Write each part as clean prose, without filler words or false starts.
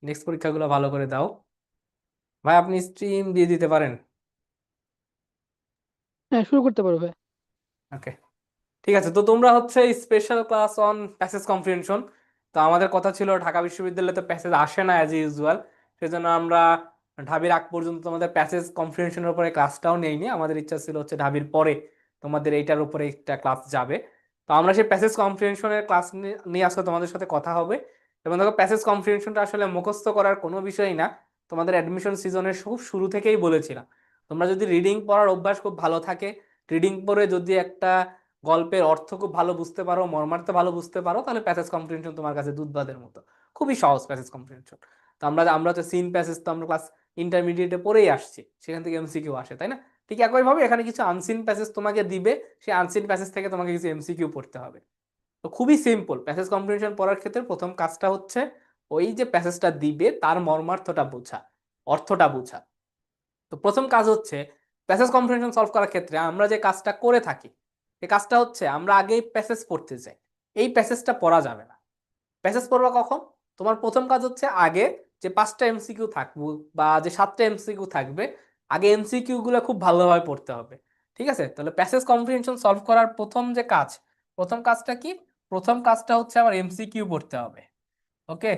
Next পরীক্ষাগুলো ভালো করে দাও। ভাই আপনি স্ট্রিম দিয়ে দিতে পারেন। হ্যাঁ, শুরু করতে পারো ভাই। ওকে, ঠিক আছে। তো তোমরা হচ্ছে special class on passage comprehension. তো আমাদের কথা ছিল ঢাকা বিশ্ববিদ্যালয়ে তো প্যাসেজ আসে না অ্যাজ ইউজুয়াল, সেজন্য আমরা ঢাবির আগ পর্যন্ত তোমাদের প্যাসেজ কম্প্রিহেনশনের উপরে ক্লাসটাও নেইনি। আমাদের ইচ্ছা ছিল হচ্ছে ঢাবির পরে তোমাদের এইটার উপরে একটা ক্লাস যাবে। তো আমরা সেই প্যাসেজ কম্প্রিহেনশনের ক্লাস নিয়ে আসলে তোমাদের সাথে কথা হবে। এবং দেখো, প্যাসেজ কম্প্রিহেনশনটা আসলে মুখস্থ করার কোনো বিষয়ই না। তোমাদের অ্যাডমিশন সিজনের খুব শুরু থেকেই বলেছিলাম, তোমরা যদি রিডিং পড়ার অভ্যাস খুব ভালো থাকে, রিডিং পড়ে যদি একটা গল্পের অর্থ খুব ভালো বুঝতে পারো, মর্মার্থ ভালো বুঝতে পারো, তাহলে প্যাসেজ কম্প্রিহেনশন তোমার কাছে দুধ ভাতের মতো। খুবই সহজ প্যাসেজ কম্প্রিহেনশন। তো আমরা আমরা তো সিন প্যাসেজ তো আমরা ক্লাস ইন্টারমিডিয়েটে পড়েই আসছি, সেখান থেকে এমসিকিউ আসে, তাই না? ঠিক একইভাবে এখানে কিছু আনসিন প্যাসেজ তোমাকে দিবে, সেই আনসিন প্যাসেজ থেকে তোমাকে কিছু এমসিকিউ পড়তে হবে। তো খুবই সিম্পল প্যাসেজ কম্প্রিহেনশন পড়ার ক্ষেত্রে প্রথম কাজটা হচ্ছে ওই যে প্যাসেজটা দিবে তার মর্মার্থটা বোঝা, অর্থটা বোঝা। তো প্রথম কাজ হচ্ছে প্যাসেজ কম্প্রিহেনশন সলভ করার ক্ষেত্রে আমরা যে কাজটা করে থাকি, এই কাজটা হচ্ছে আমরা আগেই প্যাসেজ পড়তে যাই। এই প্যাসেজটা পড়া যাবে না। প্যাসেজ পড়বা কখন? তোমার প্রথম কাজ হচ্ছে আগে যে 5টা এমসিকিউ থাকবে বা যে 7টা এমসিকিউ থাকবে, আগে এমসিকিউ গুলো খুব ভালোভাবে পড়তে হবে। ঠিক আছে? তাহলে প্যাসেজ কম্প্রিহেনশন সলভ করার প্রথম যে কাজ, প্রথম কাজটা কি? প্রথম কাজটা হচ্ছে আমার এমসিকিউ পড়তে হবে। ওকে,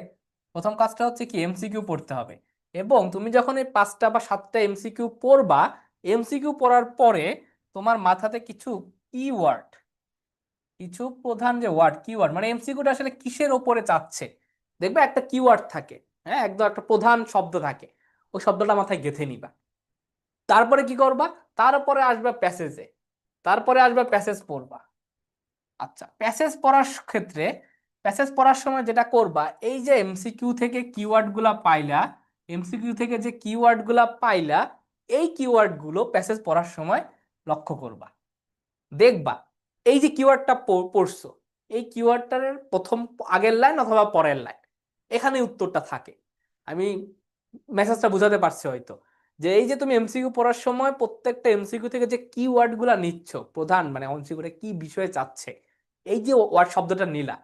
প্রথম কাজটা হচ্ছে কি এমসিকিউ পড়তে হবে। এবং তুমি যখন এই 5টা বা 7টা এমসিকিউ পড়বা, এমসিকিউ পড়ার পরে তোমার মাথাতে কিছু কিওয়ার্ড, কিছু প্রধান যে ওয়ার্ড, কিওয়ার্ড মানে এমসিকিউটা আসলে কিসের ওপরে চাচ্ছে, দেখবে একটা কিওয়ার্ড থাকে। হ্যাঁ, একদম একটা প্রধান শব্দ থাকে, ওই শব্দটা মাথায় গেঁথে নিবা। তারপরে কি করবা? তারপরে আসবে প্যাসেজে, তারপরে আসবে প্যাসেজ পড়বা। আচ্ছা, প্যাসেজ পড়ার ক্ষেত্রে প্যাসেজ পড়ার সময় যেটা করবা, এই যে এমসিকিউ থেকে কিওয়ার্ড গুলা পাইলা, এমসিকিউ থেকে যে কিওয়ার্ড গুলা পাইলা, এই কিওয়ার্ড গুলো প্যাসেজ পড়ার সময় লক্ষ্য করবা। দেখবা এই যে কিওয়ার্ডটা পড়ছো, এই কিওয়ার্ডটার প্রথম আগের লাইন অথবা পরের লাইন, এখানে উত্তরটা থাকে। আমি মেসেজটা বুঝাতে পারছি হয়তো, যে এই যে তুমি এমসিকিউ পড়ার সময় প্রত্যেকটা এমসিকিউ থেকে যে কিওয়ার্ড গুলা নিচ্ছ, প্রধান মানে এমসিকিউটা কি বিষয়ে চাচ্ছে, এই যে ওয়ার্ড শব্দটা নিলা,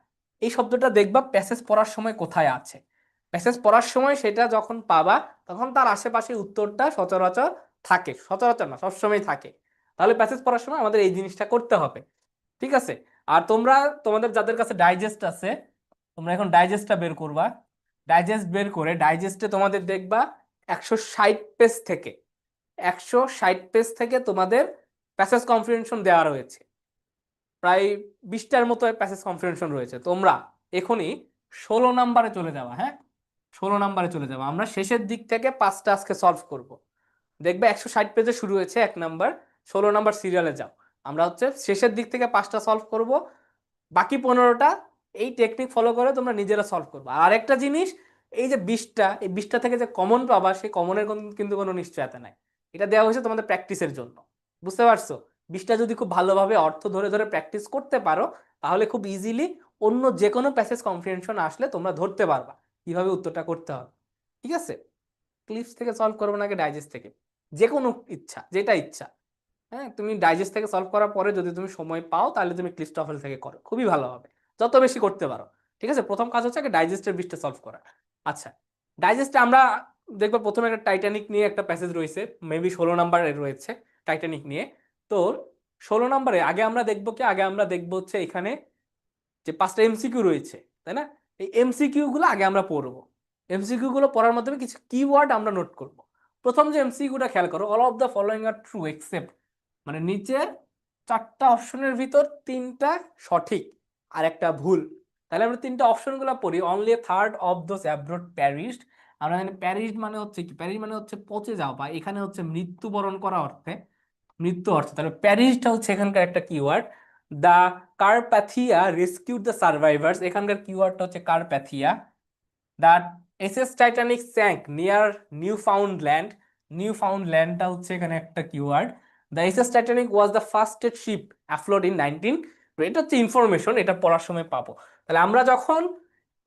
এই শব্দটা দেখবা প্যাসেজ পড়ার সময় কোথায় আছে। প্যাসেজ পড়ার সময় সেটা যখন পাবা, তখন তার আশেপাশে উত্তরটা সচরাচর থাকে, সচরাচর না সবসময় থাকে। তাহলে প্যাসেজ পড়ার সময় আমাদের এই জিনিসটা করতে হবে। ঠিক আছে? আর তোমরা, তোমাদের যাদের কাছে ডাইজেস্ট আছে, তোমরা এখন ডাইজেস্টটা বের করবা। ডাইজেস্ট বের করে ডাইজেস্টে তোমাদের দেখবা 160 পেজ থেকে, 160 পেজ থেকে তোমাদের প্যাসেজ কম্প্রিহেনশন দেওয়া রয়েছে। প্রায় 20টার মতো প্যাসেজ কম্প্রিহেনশন রয়েছে। তোমরা এখনই 16 নাম্বারে চলে যাওয়া। হ্যাঁ, 16 নাম্বারে চলে যাওয়া। আমরা শেষের দিক থেকে 5টা আজকে সলভ করব। দেখবে 160 পেজে শুরু হয়েছে 1 নাম্বার, 16 নাম্বার সিরিয়ালে যাও। আমরা হচ্ছে শেষের দিক থেকে 5টা সলভ করব, বাকি 15টা এই টেকনিক ফলো করে তোমরা নিজেরা সলভ করবে। আর আরেকটা জিনিস, এই যে 20টা, এই 20টা থেকে যে কমন পাবা, সেই কমনের কিন্তু কোনো নিশ্চয়তা নাই। এটা দেওয়া হয়েছে তোমাদের প্র্যাকটিসের জন্য। বুঝতে পারছো? 20টা যদি খুব ভালোভাবে অর্থ ধরে ধরে প্র্যাকটিস করতে পারো, তাহলে খুব ইজিলি অন্য যে কোনো প্যাসেজ কম্প্রিহেনশন আসলে তোমরা ধরতে পারবা কিভাবে উত্তরটা করতে হবে। ঠিক আছে? ক্লিপস থেকে সলভ করবো নাকি ডাইজেস্ট থেকে, যে কোনো ইচ্ছা, যেটা ইচ্ছা। হ্যাঁ, তুমি ডাইজেস্ট থেকে সলভ করার পরে যদি তুমি সময় পাও, তাহলে তুমি ক্লিপস টফেল থেকে করো, খুবই ভালো হবে, যত বেশি করতে পারো। ঠিক আছে? প্রথম কাজ হচ্ছে আগে ডাইজেস্টের 20টা সলভ করা। আচ্ছা, ডাইজেস্টে আমরা দেখবো প্রথমে একটা টাইটানিক নিয়ে একটা প্যাসেজ রয়েছে, মেবি 16 নাম্বারে রয়েছে টাইটানিক নিয়ে। তো 16 নাম্বারে আগে আমরা দেখবো কি, আগে আমরা দেখবো হচ্ছে এখানে যে 5টা এমসিকিউ রয়েছে, তাই না? এই এমসিকিউ গুলো আগে আমরা পড়বো। এমসিকিউ গুলো পড়ার মাধ্যমে কিছু কিওয়ার্ড আমরা নোট করব। প্রথম যে এমসিকিউটা খেয়াল করো, all of the following R true except, মানে নিচের 4টা অপশনের ভিতর 3টা সঠিক আর একটা ভুল। তাহলে আমরা 3টা অপশন গুলো পড়ি। Only third of those abroad perished. আমরা জানি প্যারিশড মানে হচ্ছে কি, প্যারিশ মানে হচ্ছে পচে যাওয়া, বা এখানে হচ্ছে মৃত্যুবরণ করা অর্থে, মৃত্যু অর্থে। তাহলে প্যারিশটা হচ্ছে এখানকার একটা keyword. The Carpathia rescued the survivors, এখানকার কিওয়ার্ডটা হচ্ছে Carpathia. The SS Titanic sank near Newfoundland, নিউ ফাউন্ডল্যান্ডটা হচ্ছে এখানে একটা keyword. The SS Titanic was the fastest ship afloat in 19। এটা হচ্ছে ইনফরমেশন, এটা পড়ার সময় পাবো। তাহলে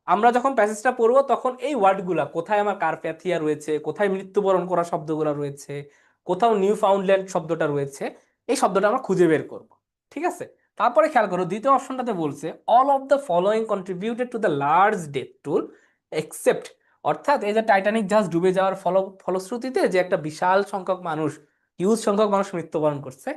আমরা যখন প্যাসেজটা পড়বো, তখন এই ওয়ার্ডগুলা কোথায়, আমার কার্প্যাথিয়া রয়েছে, কোথায় মৃত্যুবরণ করা শব্দগুলো রয়েছে, কোথাও নিউ ফাউন্ডল্যান্ড শব্দটা রয়েছে, এই শব্দটা আমরা খুঁজে বের করব। ঠিক আছে? তারপরে খেয়াল করো দ্বিতীয় অপশনটাতে বলছে all of the following contributed to the large death tool except অর্থাৎ এই যে টাইটানিক জাহাজ ডুবে যাওয়ার ফলশ্রুতিতে যে একটা বিশাল সংখ্যক মানুষ, হিউজ সংখ্যক মানুষ মৃত্যুবরণ করছে,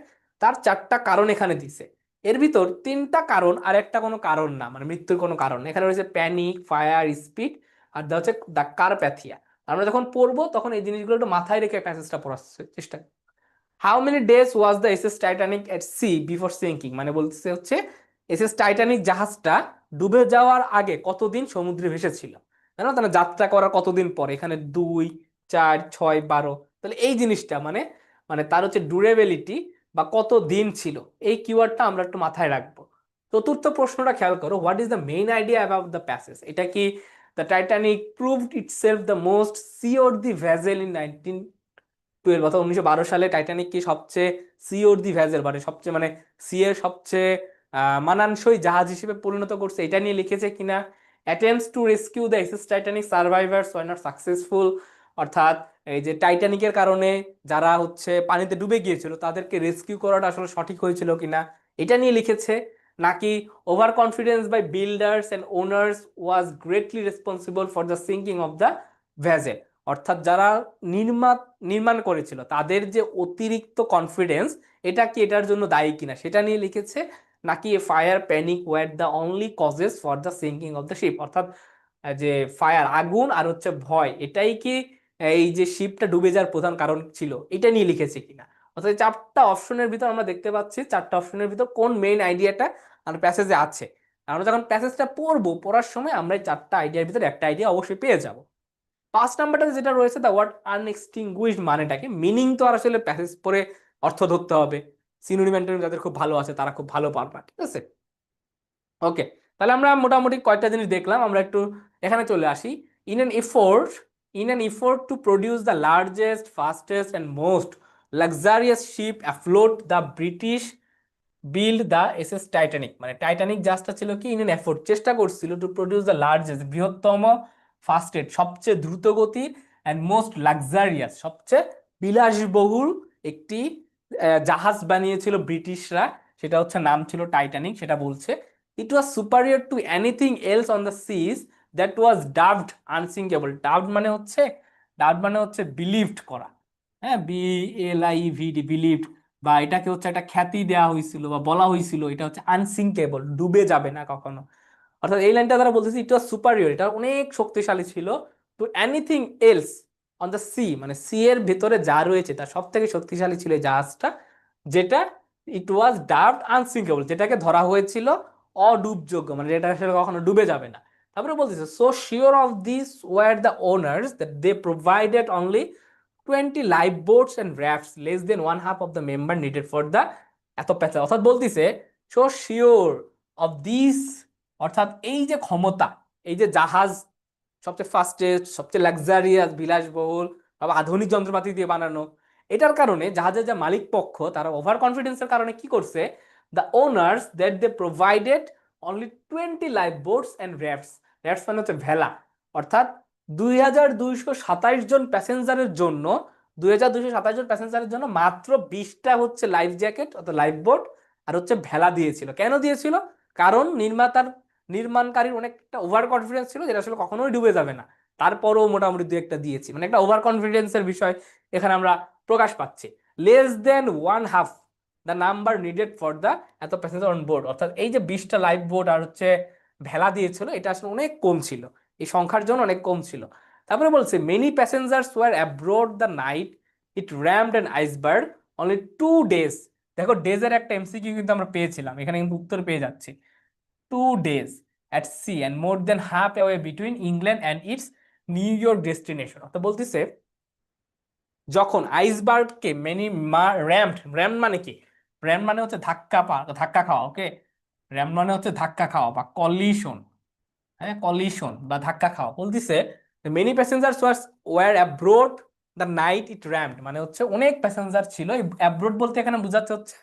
তার চারটা কারণ এখানে দিছে। এর ভিতর তিনটা কারণ আর একটা কোনো কারণ না, মানে মৃত্যুর কোনো কারণ না। এখানে রয়েছে প্যানিক, ফায়ার, স্পিড, আর দেওয়া হচ্ছে দ্য কারপ্যাথিয়া। আমরা যখন পড়বো তখন এই জিনিসগুলো একটু মাথায় রেখে প্যাসেজটা পড়ার চেষ্টা। How many days was the SS Titanic at sea before sinking, মানে বলতেছে হচ্ছে এসএস টাইটানিক জাহাজটা ডুবে যাওয়ার আগে কতদিন সমুদ্রে ভেসেছিল, জানো? তাহলে যাত্রা করার কতদিন পর, এখানে 2, 4, 6, 12, তাহলে এই জিনিসটা মানে মানে তার হচ্ছে ডিউরেবিলিটি বা কত দিন ছিল, এই কিওয়ার্ডটা আমরা একটু মাথায় রাখবো। চতুর্থ প্রশ্নটা খেয়াল করো, what is the main idea about the passage. এটা কি the Titanic proved itself the most seaworthy vessel in 1912, অর্থাৎ 1912 সালে টাইটানিক কি সবচেয়ে সিওরদি ভেসেল, মানে সবচেয়ে মানে সি এর সবচেয়ে মানানসই জাহাজ হিসেবে পরিণত করছে, এটা নিয়ে লিখেছে কিনা? Attempts to rescue the SS Titanic survivors were not successful, অর্থাৎ এই যে টাইটানিকের কারণে যারা হচ্ছে পানিতে ডুবে গিয়েছিল তাদেরকে রেস্কিউ করাটা আসলে সঠিক হয়েছিল কিনা, এটা নিয়ে লিখেছে। নাকি over confidence by builders and owners was greatly responsible for the sinking of the vessel, অর্থাৎ যারা নির্মাণ করেছিল তাদের যে অতিরিক্ত কনফিডেন্স, এটা কি এটার জন্য দায়ী কিনা সেটা নিয়ে লিখেছে। নাকি fire, panic were the only causes for the sinking of the ship, অর্থাৎ যে ফায়ার, আগুন, আর হচ্ছে ভয়, এটাই কি এই যে শিপটা ডুবে যাওয়ার প্রধান কারণ ছিল, এটা নিয়ে লিখেছে কিনা। অর্থাৎ এই চারটা অপশনের ভিতর আমরা দেখতে পাচ্ছি চারটা অপশনের ভিতর কোন মেইন আইডিয়াটা আমার প্যাসেজে আছে। আমরা যখন প্যাসেজটা পড়বো, পড়ার সময় আমরা এই চারটা আইডিয়ার ভিতরে একটা আইডিয়া অবশ্যই পেয়ে যাব। 5 নাম্বারটাতে যেটা রয়েছে দ্য ওয়ার্ড আনএক্সটিংগুইশড, মানেটাকে মিনিং তো আর আসলে প্যাসেজ পড়ে অর্থ ধরতে হবে। সিনোনিম অ্যান্টোনিম যাদের খুব ভালো আছে তারা খুব ভালো পারবে, ঠিক আছে? ওকে, তাহলে আমরা মোটামুটি কয়টা জিনিস দেখলাম, আমরা একটু এখানে চলে আসি। In an effort in an effort to produce the largest, fastest and most luxurious ship afloat, the British build the SS Titanic, মানে টাইটানিক জাহাজটা ছিল কি ইন এন এফোর্ট, চেষ্টা করছিল টু প্রডিউস দ্য লার্জেস্ট, বৃহত্তম, ফাস্টেস্ট, সবচেয়ে দ্রুতগতির, and most luxurious, সবচেয়ে বিলাসবহুল একটি জাহাজ বানিয়েছিল ব্রিটিশরা। সেটা হচ্ছে নাম ছিল টাইটানিক, সেটা বলছে it was superior to anything else on the seas that was dubbed unsinkable. Dubbed মানে হচ্ছে বিলিভড করা, হ্যাঁ, BLIVD, বিলিভড, বা এটাকে হচ্ছে একটা খ্যাতি দেওয়া হয়েছিল বা বলা হয়েছিল এটা হচ্ছে আনসিঙ্কেবল, ডুবে যাবে না কখনো। অর্থাৎ এই লাইনটা দ্বারা বলতেছি ইট ওয়াজ সুপারিয়র, এটা অনেক শক্তিশালী ছিল, two anything else on the sea, মানে সি এর ভেতরে যা রয়েছে তার সব থেকে শক্তিশালী ছিল এই জাহাজটা, যেটা ইট ওয়াজ ডাবড আনসিঙ্কেবল, যেটাকে ধরা হয়েছিল অডুবযোগ্য, মানে যেটা আসলে কখনো ডুবে যাবে না। তারপরে বলতেছে so sure of this were the owners that they provided only 20 lifeboats and rafts, less than one half of the member needed for the এত প্যাচা। অর্থাৎ বলতিছে সো শিওর অফ দিস, অর্থাৎ এই যে ক্ষমতা, এই যে জাহাজ সবচেয়ে ফাস্টেস্ট, সবচেয়ে লাক্সারিয়াস, বিলাসবহুল বা আধুনিক যন্ত্রপাতি দিয়ে বানানো, এটার কারণে জাহাজের যে মালিক পক্ষ তারা ওভার কনফিডেন্সের কারণে কি করছে, the owners that they provided only 20 lifeboats and rafts, rafts মানে হচ্ছে ভেলা, অর্থাৎ 2227 জন প্যাসেঞ্জারের জন্য, 2227 জন প্যাসেঞ্জারের জন্য মাত্র 20টা হচ্ছে লাইফ জ্যাকেট অর্থাৎ লাইফ বোট আর হচ্ছে ভেলা দিয়েছিল। কেন দিয়েছিল? কারণ নির্মাণকারীর অনেকটা ওভার কনফিডেন্স ছিল যেটা আসলে কখনোই ডুবে যাবে না, তারপরও মোটামুটি দু একটা দিয়েছি, মানে একটা ওভার কনফিডেন্সের বিষয় এখানে আমরা প্রকাশ পাচ্ছি। Less than one half the number needed for the এত প্যাসেঞ্জার অন বোর্ড, অর্থাৎ এই যে 20টা লাইফ বোট আর হচ্ছে ভেলা দিয়েছিল এটা আসলে অনেক কম ছিল, এই সংখ্যার জন্য অনেক কম ছিল। তারপরে বলছে many passengers were abroad the night it rammed an iceberg only 2 days. দেখো ডেজের একটা এমসিকিউ কিন্তু আমরা পেয়েছিলাম, এখানে কিন্তু উত্তর পেয়ে যাচ্ছি। 2 days at sea and more than half away between England and its new York destination. অর্থাৎ বলতেছে যখন আইসবার্গকে মেনি র্যাম মানে কি, র্যাম মানে হচ্ছে ধাক্কা খাওয়া, ওকে, র্যাম মানে হচ্ছে ধাক্কা খাওয়া বা কলিশন, হ্যাঁ, কলিশন বা ধাক্কা খাওয়া। বলতেছে many passengers were abroad the night it rammed, মানে হচ্ছে অনেক প্যাসেঞ্জার ছিল, অ্যাব্রোড বলতে এখানে বোঝাচ্ছে হচ্ছে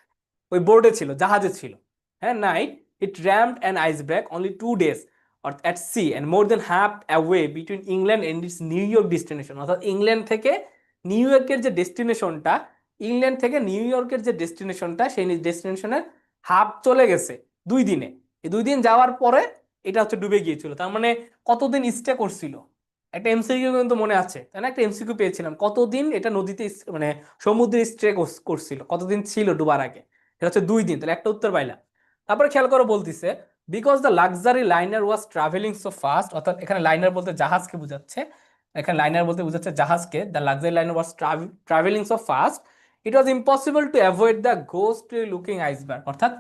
ওই বোর্ডে ছিল, জাহাজে ছিল, হ্যাঁ, night it rammed an iceberg only 2 days at sea and more than half away between England and its New York destination. অর্থাৎ ইংল্যান্ড থেকে নিউ ইয়র্কের যে ডেস্টিনেশনটা, ইংল্যান্ড থেকে নিউ ইয়র্কের যে ডেস্টিনেশনটা, সেই ডেস্টিনেশনের হাফ চলে গেছে 2 দিনে। এই 2 দিন যাওয়ার পরে এটা হচ্ছে ডুবে গিয়েছিল, তার মানে কতদিন স্টে করছিল, একটা এমসিকিউ কিন্তু মনে আছে তাই না? একটা এমসিকিউ পেয়েছিলাম, কতদিন এটা নদীতে মানে সমুদ্রে স্ট্রে করছিল, কতদিন ছিল ডুবার আগে? এটা হচ্ছে 2 দিন, তাহলে একটা উত্তর পাইলাম। তারপরে খেয়াল করে বলতিছে because the luxury liner was travelling so fast, অর্থাৎ এখানে লাইনার বলতে জাহাজকে বোঝাচ্ছে, এখানে লাইনার বলতে বোঝাচ্ছে জাহাজকে, the luxury liner was travelling so fast it was impossible to avoid the ghostly looking iceberg, অর্থাৎ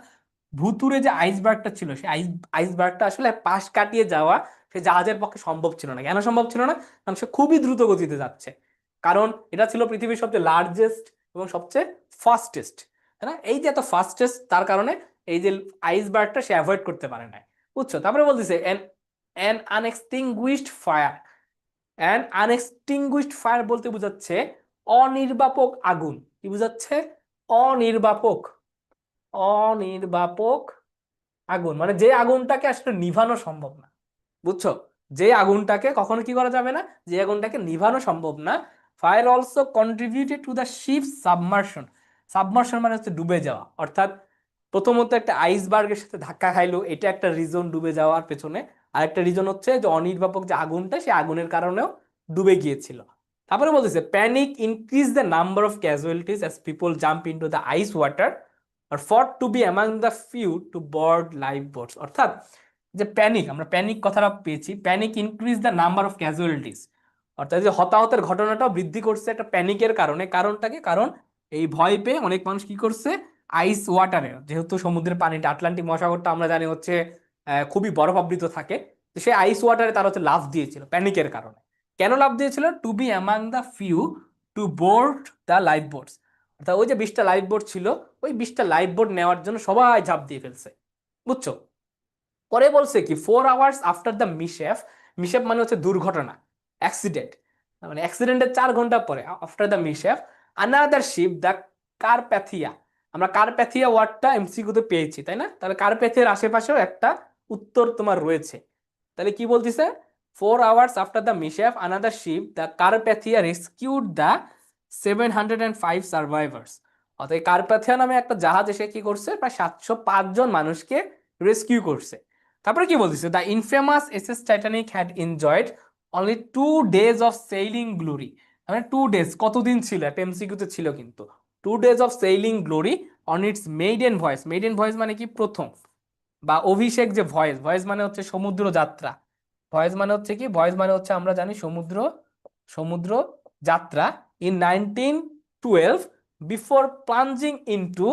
ভুতুরে যে আইসবার্গটা ছিল সেই আইসবার্গটা আসলে পাশ কাটিয়ে যাওয়া সে জাহাজের পক্ষে সম্ভব ছিল না। কেন সম্ভব ছিল না? কারণ সে খুবই দ্রুত গতিতে যাচ্ছে, কারণ এটা ছিল পৃথিবীর সবচেয়ে লার্জেস্ট এবং সবচেয়ে ফাস্টেস্ট, তাই না? এই যে এত ফাস্টেস্ট, তার কারণে এই যে আইসবার্গটা সে অ্যাভয়েড করতে পারে না, বুঝছো? তারপরে বলতেছে an an unextinguished fire, an unextinguished fire বলতে বোঝাচ্ছে অনির্বাপক আগুন। কি বোঝাচ্ছে? অনির্বাপক, অনির্বাপক আগুন, মানে যে আগুনটাকে আসলে নিভানো সম্ভব না, বুঝছো? যে আগুনটাকে কখনো কি করা যাবে না, যে আগুনটাকে নিভানো সম্ভব না। Fire also contributed to the ship submersion, submersion মানে হচ্ছে ডুবে যাওয়া, অর্থাৎ প্রথমত একটা আইসবার্গের সাথে ধাক্কা খাইলো, এটা একটা রিজন ডুবে যাওয়ার পেছনে। আরেকটা রিজন হচ্ছে যে অনির্বাপক যে আগুনটা, সেই আগুনের কারণেও ডুবে গিয়েছিল। তারপরে বলতেছে panic increase the number of casualties as people jump into the ice water আর fought to be among the few to board life boats, অর্থাৎ যে প্যানিক, আমরা প্যানিক কথাটা পেয়েছি, panic increase the number of casualties, অর্থাৎ যে হতাহতের ঘটনাটাও বৃদ্ধি করছে একটা প্যানিকের কারণে। কারণটাকে, কারণ এই ভয় পেয়ে অনেক মানুষ কি করছে, আইস ওয়াটারে, যেহেতু সমুদ্রের পানিটা, আটলান্টিক মহাসাগরটা আমরা জানি হচ্ছে খুবই বরফাবৃত থাকে, তো সেই আইস ওয়াটারে তারা হচ্ছে লাফ দিয়েছিল প্যানিকের কারণে। কেন লাফ দিয়েছিল? To be among the few to board the life boats, অর্থাৎ ওই যে 20টা লাইফ বোট ছিল, ওই 20টা লাইফ বোট নেওয়ার জন্য সবাই ঝাঁপ দিয়ে ফেলছে, বুঝছো? পরে বলছে কি 4 hours after the mischief, mischief মানে হচ্ছে দুর্ঘটনা, অ্যাক্সিডেন্ট, মানে অ্যাক্সিডেন্টের 4 ঘন্টা পরে, after the mischief, another ship the Carpathia, আমরা কারপ্যাথিয়া ওয়ার্ডটা এমসিকিউতে পেয়েছি তাই না? তাহলে কারপ্যাথিয়ার আশেপাশেও একটা উত্তর তোমার রয়েছে। তাহলে কি বলতেছে? 4 hours after the mischief another ship the Carpathia rescued the 705 survivors, অর্থাৎ কারপ্যাথিয়া নামে একটা জাহাজ এসে কি করছে, প্রায় 705 জন মানুষকে রেস্কিউ করছে। তারপরে কি বলতেছে? The infamous SS Titanic had enjoyed only 2 days of sailing glory, মানে 2 ডেজ কতদিন ছিল, একটা এমসিকিউতে ছিল কিন্তু, 2 days of sailing glory on it's maiden voice, maiden voice মানে কি, প্রথম বা অভিষেক যে ভয়েস, ভয়েস মানে হচ্ছে সমুদ্র যাত্রা, ভয়েস মানে হচ্ছে কি, ভয়েস মানে হচ্ছে আমরা জানি সমুদ্র, সমুদ্র যাত্রা, in 1912 before plunging into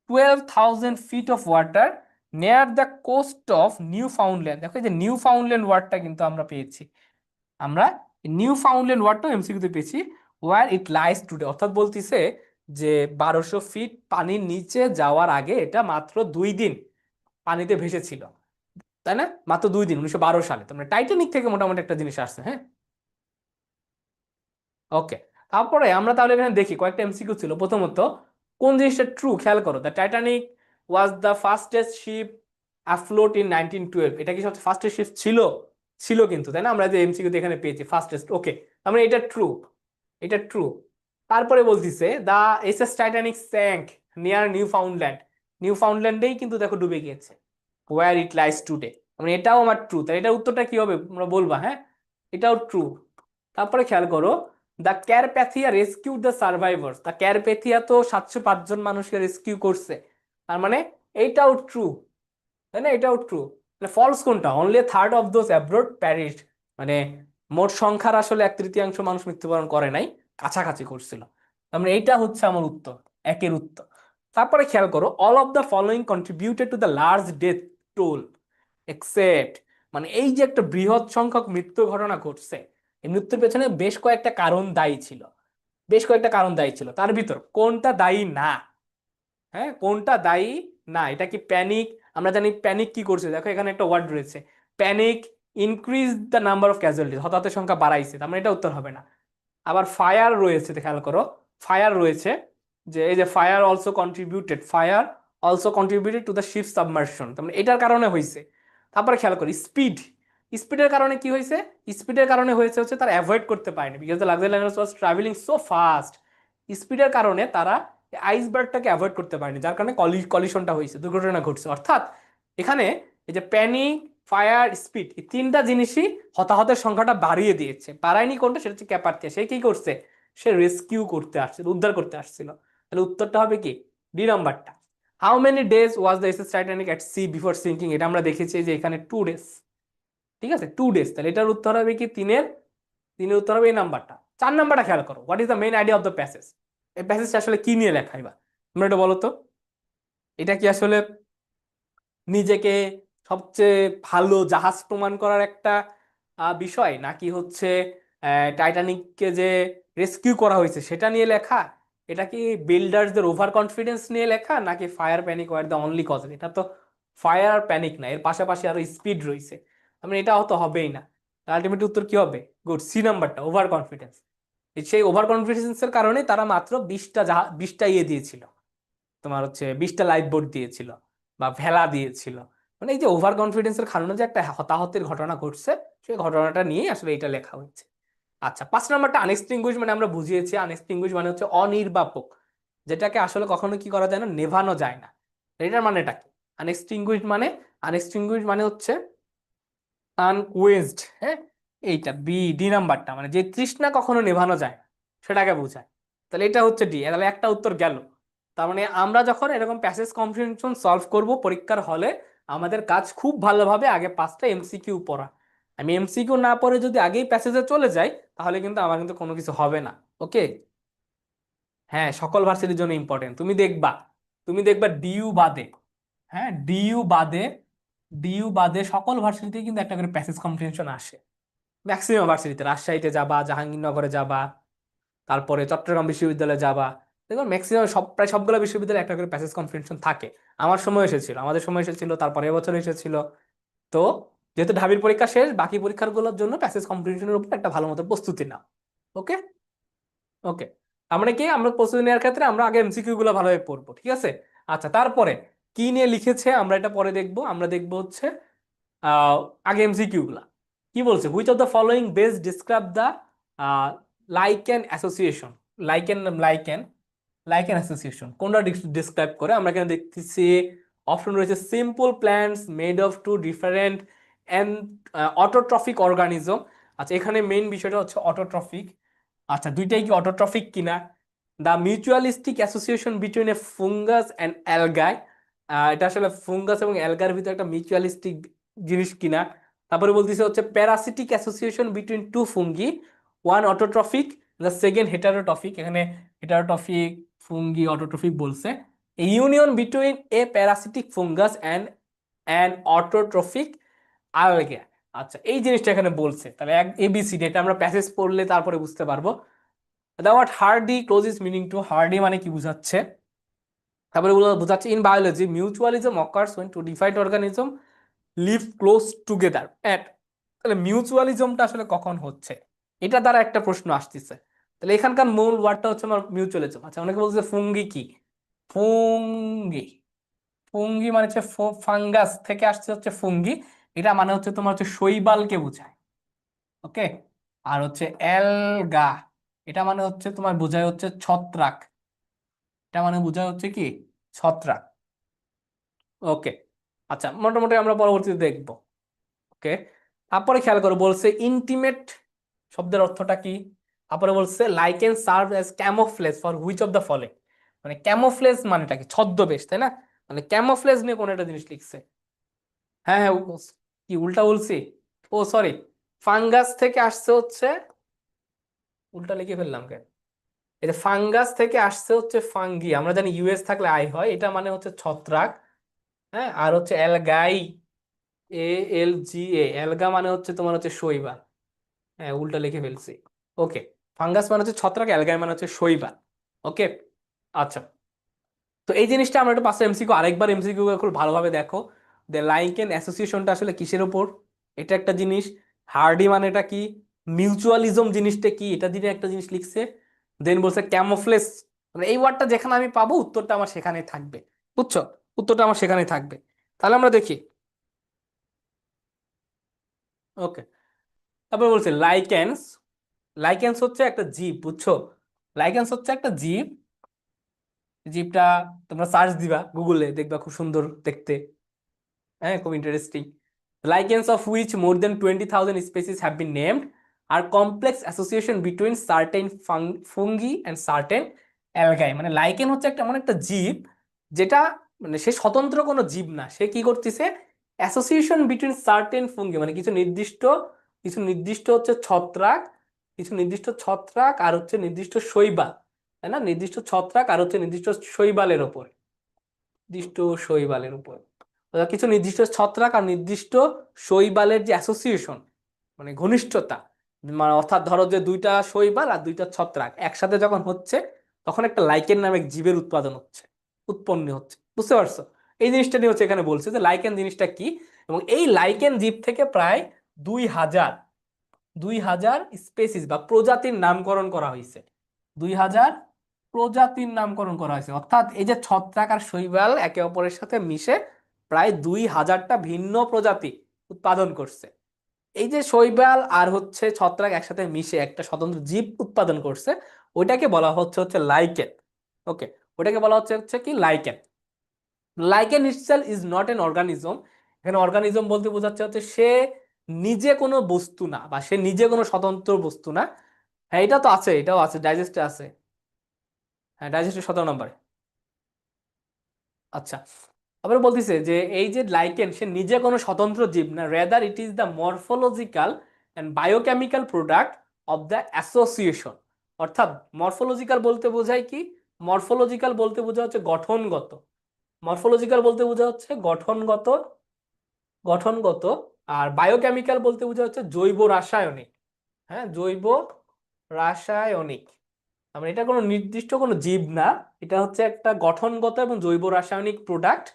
12,000 feet of water near the coast of Newfoundland. দেখো এই যে নিউ ফাউন্ডল্যান্ড ওয়ার্ডটা কিন্তু আমরা পেয়েছি, আমরা নিউ ফাউন্ডল্যান্ড ওয়ার্ডটা এমসিকিউতে পেয়েছি, ওয়ার ইট লাইস টুডে, অর্থাৎ বলতিছে যে 1200 ফিট পানির নিচে যাওয়ার আগে এটা মাত্র 2 দিন পানিতে ভেসেছিল, তাই না? মাত্র 2 দিন, 1912 সালে। তোমরা টাইটানিক থেকে মোটামুটি একটা জিনিস আসছে, হ্যাঁ। ওকে, তারপরে আমরা তাহলে এখানে দেখি কয়েকটা এমসিকিউ ছিল। প্রথমত কোন জিনিসটা ট্রু, খেয়াল করো, the Titanic was the fastest ship afloat in 1912, এটা কি সবচেয়ে ফাস্টেস্ট শিপ ছিল? ছিল কিন্তু, তাই না? আমরা যে এমসিকিউ এখানে পেয়েছি ফাস্টেস্ট, ওকে, আমরা এটা ট্রু, এটা ট্রু। তারপরে বলতিছে the SS Titanic sank near Newfoundland, নিউ ফাউন্ডল্যান্ডেই কিন্তু দেখো ডুবে গিয়েছে, ওয়্যার ইট লাইস টুডে, মানে এটাও আমার ট্রু। তাই এটার উত্তরটা কি হবে তোমরা বলবা, হ্যাঁ, এটাও ট্রু। তারপরে খেয়াল করো the Carpathia rescue the survivors, the Carpathia তো 705 জন মানুষকে রেস্কিউ করছে, তার মানে এইটাও ট্রু, তাই না? এটাও ট্রু। মানে ফলস কোনটা? Only third of those abroad perished, মানে মোট সংখ্যার আসলে 1/3 মানুষ মৃত্যুবরণ করে নাই, কাছাকাছি করছিল। তার মানে এইটা হচ্ছে আমার উত্তর, একের উত্তর। তারপরে খেয়াল করো all of the following contributed to the large death toll except, মানে এই যে একটা বৃহৎ সংখ্যক মৃত্যু ঘটনা ঘটছে, এই মৃত্যুর পেছনে বেশ কয়েকটা কারণ দায়ী ছিল, বেশ কয়েকটা কারণ দায়ী ছিল, তার ভিতর কোনটা দায়ী না? হ্যাঁ, কোনটা দায়ী না? এটা কি প্যানিক? আমরা জানি প্যানিক কি করছে, দেখো এখানে একটা ওয়ার্ড রয়েছে, panic increase the number of casualties, হতাহতের সংখ্যা বাড়াইছে, তার মানে এটা উত্তর হবে না। আবার ফায়ার রয়েছে, খেয়াল করো, ফায়ার রয়েছে, যে এই যে fire also contributed, fire also contributed to the ship submersion, তার মানে এটার কারণে হয়েছে। তারপরে খেয়াল করি স্পিড, স্পিডের কারণে কি হয়েছে? স্পিডের কারণে হয়েছে হচ্ছে তারা অ্যাভয়েড করতে পারেনি, because the luxury liner was travelling so fast, স্পিডের কারণে তারা আইসবার্গটাকে অ্যাভয়েড করতে পারেনি, যার কারণে কলিশনটা হয়েছে, দুর্ঘটনা ঘটছে। অর্থাৎ এখানে এই যে প্যানিক ফায়ার, স্পিড, এই তিনটা জিনিসই হতাহতের সংখ্যাটা বাড়িয়ে দিয়েছে। বাড়ায়নি কোনটা, সেটা হচ্ছে ক্যাপার্থিয়া। সে কি করছে? সে রেস্কিউ করতে আসছিল, উদ্ধার করতে আসছিল। তাহলে উত্তরটা হবে কি, ডি নাম্বারটা। How many days was the SS Titanic at sea before sinking? এটা আমরা দেখেছি যে এখানে 2 ডেজ। ঠিক আছে, 2 ডেজ। তাহলে এটার উত্তর হবে কি, তিনের উত্তর হবে এই নাম্বারটা। 4 নাম্বারটা খেয়াল করো, what is the main idea of the passage? এই প্যাসেজটা আসলে কি নিয়ে লেখা? এবার তোমরা এটা বলো তো, এটা কি আসলে নিজেকে সবচেয়ে ভালো জাহাজ প্রমাণ করার একটা বিষয়, নাকি হচ্ছে টাইটানিককে যে রেস্কিউ করা হয়েছে সেটা নিয়ে লেখা? এটা কি বিল্ডার্সদের ওভার কনফিডেন্স নিয়ে লেখা, নাকি fire panic were the only cause? এটা তো ফায়ার আর প্যানিক না, এর পাশাপাশি আরো স্পিড রয়েছে। মানে এটাও তো হবেই না। আলটিমেট উত্তর কি হবে? গুড, সি নাম্বারটা, ওভার কনফিডেন্স। সেই ওভার কনফিডেন্সের কারণে তারা মাত্র 20টা ইয়ে দিয়েছিল, তোমার হচ্ছে 20টা লাইফ বোট দিয়েছিল বা ভেলা দিয়েছিল। মানে এই যে ওভার কনফিডেন্সের কারণে যে একটা হতাহতের ঘটনা ঘটছে, সেই ঘটনাটা নিয়েই আসলে এটা লেখা হয়েছে। আচ্ছা, 5 নাম্বারটা আনএক্সটিংগুইশ, মানে আমরা বুঝিয়েছি আনএক্সটিংগুইশ মানে হচ্ছে অনির্বাপক, যেটাকে আসলে কখনো কি করা যায় না, নেভানো যায় না। এটার মানেটা কি? আনএক্সটিংগুইশ মানে, আনএক্সটিংগুইশ মানে হচ্ছে আনকুয়েসড। হ্যাঁ, এইটা ডি নাম্বারটা, মানে যে তৃষ্ণা কখনো নেভানো যায় না সেটাকে বোঝায়। তাহলে এটা হচ্ছে ডি। তাহলে একটা উত্তর গেল। তার মানে আমরা যখন এরকম প্যাসেজ কম্প্রিহেনশন সলভ করব পরীক্ষার হলে, আমাদের কাজ খুব ভালোভাবে আগে 5টা এমসিকিউ পড়া। আমি এমসিকিউ না পড়ে যদি আগেই প্যাসেজে চলে যাই, তাহলে কিন্তু আমার কিন্তু কোনো কিছু হবে না। ওকে? হ্যাঁ, সকল ভার্সিটির জন্য ইম্পর্টেন্ট। তুমি দেখবা ডিইউ বাদে, হ্যাঁ ডিইউ বাদে সকল ভার্সিটিতে কিন্তু একটা করে প্যাসেজ কম্প্রিহেনশন আসে। ম্যাক্সিমাম ভার্সিটিতে, রাজশাহীতে যাবা, জাহাঙ্গীরনগরে যাবা, তারপরে চট্টগ্রাম বিশ্ববিদ্যালয়ে যাবা, দেখো ম্যাক্সিমাম প্রায় সবগুলো বিশ্ববিদ্যালয়ে একটা করে প্যাসেজ কম্প্রিহেনশন থাকে। আমার সময় এসেছিল, আমাদের সময় এসেছিল, তারপরে এবছর এসেছিল। তো যেহেতু ঢাবির পরীক্ষা শেষ, বাকি পরীক্ষাগুলোর জন্য প্যাসেজ কম্প্রিহেনশনের উপর একটা ভালো মতো প্রস্তুতি নাও। ওকে? ওকে, আমরা কি, আমরা প্রস্তুতি নেওয়ার ক্ষেত্রে আমরা আগে এমসিকিউ গুলো ভালোভাবে পড়বো, ঠিক আছে? আচ্ছা, তারপরে কি নিয়ে লিখেছে আমরা এটা পরে দেখবো। আমরা দেখবো হচ্ছে আহ, আগে এমসিকিউ গুলা কি বলছে। Which of the following best describe the lichen association? Lichen lichen lichen association কোনটা ডিসক্রাইব করে? আমরা এখানে দেখতেছি অপশন রয়েছে simple plants made of two different and autotrophic organism. আচ্ছা, এখানে মেইন বিষয়টা হচ্ছে অটোট্রফিক। আচ্ছা, দুইটাই কি অটোট্রফিক কিনা? The mutualistic association between a fungus and algae, এটা আসলে ফুঙ্গাস এবং অ্যালগার ভিতরে একটা মিউচুয়ালিস্টিক জিনিস কিনা? তারপরে বলতেছে হচ্ছে parasitic association between two fungi, one autotrophic, the second heterotrophic. এখানে হেটারোট্রফিক, ফুঙ্গি, অটোট্রফিক বলছে। A union between a parasitic fungus and an autotrophic alga. আচ্ছা, এই জিনিসটা এখানে বলছে। তাহলে এবিসিডি এটা আমরা প্যাসেজ পড়লে তারপরে বুঝতে পারবো। The word hardy close is meaning to, hardy মানে কি বুঝাচ্ছে? তারপরে বোঝাচ্ছে in biology mutualism occurs when two defined organism live close together at. তাহলে মিউচুয়ালিজমটা আসলে কখন হচ্ছে, এটা দ্বারা একটা প্রশ্ন আসতেছে। তাহলে এখানকার মূল ওয়ার্ডটা হচ্ছে আমার মিউচুয়ালিজম। আচ্ছা, অনেকে বলছে ফুঙ্গি কি, ফুঙ্গি, ফুঙ্গি মানে হচ্ছে ফাঙ্গাস থেকে আসছে হচ্ছে ফুঙ্গি। এটা মানে হচ্ছে তোমার হচ্ছে শৈবালকে বোঝায়। ওকে? আর হচ্ছে অ্যালগা, এটা মানে হচ্ছে তোমার বোঝায় হচ্ছে ছত্রাক। এটা মানে বোঝায় হচ্ছে কি, ছত্রাক। ওকে, আচ্ছা, মোটামুটি আমরা পরবর্তীতে দেখবো। ওকে, তারপরে খেয়াল করো বলছে ইন্টিমেট শব্দের অর্থটা কি। তারপরে বলছে lichen serve as camouflage for which of the following. মানে ক্যামোফ্লেজ মানেটা কি, ছদ্মবেশ, তাই না? মানে ক্যামোফ্লেজ নিয়ে কোন একটা জিনিস লিখছে। হ্যাঁ হ্যাঁ, কি উল্টা বলছি? ও সরি, ফাঙ্গাস থেকে আসছে হচ্ছে, উল্টা লিখে ফেললাম কেন? এই যে ফাঙ্গাস থেকে আসছে হচ্ছে ফাঙ্গি, আমরা জানি ইউএস থাকলে আই হয়, এটা মানে হচ্ছে ছত্রাক। হ্যাঁ, আর হচ্ছে অ্যালগাই, ALGA, অ্যালগা মানে হচ্ছে তোমার হচ্ছে শৈবাল। হ্যাঁ, উল্টা লিখে ফেলছি। ওকে, ফাঙ্গাস মানে হচ্ছে ছত্রাক, অ্যালগাই মানে হচ্ছে শৈবাল। ওকে, আচ্ছা, তো এই জিনিসটা আমরা একটু পাশে এমসিকিউ, আরেকবার এমসিকিউ খুব ভালোভাবে দেখো। দ্য লাইকেন অ্যাসোসিয়েশনটা আসলে কিসের উপর, এটা একটা জিনিস। হার্ডি মানেটা কি, মিউচুয়ালিজম জিনিসটা কি, এটা দিয়ে একটা জিনিস লিখছে। দেন বলছে ক্যামোফ্লেজ, মানে এই ওয়ার্ডটা যেখানে আমি পাবো উত্তরটা আমার সেখানেই থাকবে। বুঝছো? উত্তরটা আমার সেখানেই থাকবে। তাহলে আমরা দেখি। ওকে, তারপর বলছে লাইকেন্স, লাইকেন্স হচ্ছে একটা জীব, বুঝছো? লাইকেন্স হচ্ছে একটা জীব। জীবটা তোমরা সার্চ দিবা গুগলে, দেখবা খুব সুন্দর দেখতে। হ্যাঁ, খুব interesting. lichens of which more than 20,000 species have been named are complex association between certain fungi and certain algae। মানে লাইকেন হচ্ছে একটা এমন একটা জীব যেটা মানে সে স্বতন্ত্র কোনো জীব না, সে কি করতেছে অ্যাসোসিয়েশন বিটুইন সার্টেন ফুঙ্গি মানে কিছু নির্দিষ্ট হচ্ছে ছত্রাক, কিছু নির্দিষ্ট ছত্রাক আর হচ্ছে নির্দিষ্ট শৈবাল, তাই না, নির্দিষ্ট ছত্রাক আর হচ্ছে নির্দিষ্ট শৈবালের ওপর, নির্দিষ্ট শৈবালের উপর, অর্থাৎ কিছু নির্দিষ্ট ছত্রাক আর নির্দিষ্ট শৈবালের যে অ্যাসোসিয়েশন মানে ঘনিষ্ঠতা, মানে অর্থাৎ ধরো যে দুইটা শৈবাল আর দুইটা ছত্রাক একসাথে যখন হচ্ছে তখন একটা লাইকেন নামে জীবের উৎপাদন হচ্ছে, উৎপন্ন হচ্ছে, বুঝতে পারছো? এই জিনিসটা নিয়ে হচ্ছে এখানে বলছে যে লাইকেন জিনিসটা কি, এবং এই লাইকেন জীব থেকে প্রায় 2,000 2,000 স্পেসিস বা প্রজাতির নামকরণ করা হয়েছে, 2,000 প্রজাতির নামকরণ করা হয়েছে। অর্থাৎ এই যে ছত্রাক আর শৈবাল একে অপরের সাথে মিশে প্রায় 2,000টা ভিন্ন প্রজাতি উৎপাদন করছে। এই যে শৈবাল আর হচ্ছে ছত্রাক একসাথে মিশে একটা স্বতন্ত্র জীব উৎপাদন করছে, ওইটাকে বলা হচ্ছে হচ্ছে লাইকেন। ওকে, ওটাকে বলা হচ্ছে হচ্ছে কি lichen. Lichen itself is not an organism. এখানে অর্গানিজম বলতে বোঝাচ্ছে হচ্ছে সে নিজে কোনো বস্তু না বা সে নিজে কোনো স্বতন্ত্র বস্তু না। হ্যাঁ এটা তো আছে, এটাও আছে, ডাইজেস্টে আছে। হ্যাঁ ডাইজেস্টে 17 নম্বরে। আচ্ছা, আবার বলতেছে যে এই যে লাইকেন সে নিজে কোনো স্বতন্ত্র জীব না, rather it is the morphological and biochemical product of the association. অর্থাৎ মরফোলজিক্যাল বলতে বোঝায় কি, মরফোলজিক্যাল বলতে বোঝা হচ্ছে গঠনগত, মরফোলজিক্যাল বলতে বোঝা হচ্ছে গঠনগত, গঠনগত। আর বায়োকেমিক্যাল বলতে বোঝা হচ্ছে জৈব রাসায়নিক। হ্যাঁ জৈব রাসায়নিক, মানে এটা কোনো নির্দিষ্ট কোনো জীব না, এটা হচ্ছে একটা গঠনগত এবং জৈব রাসায়নিক product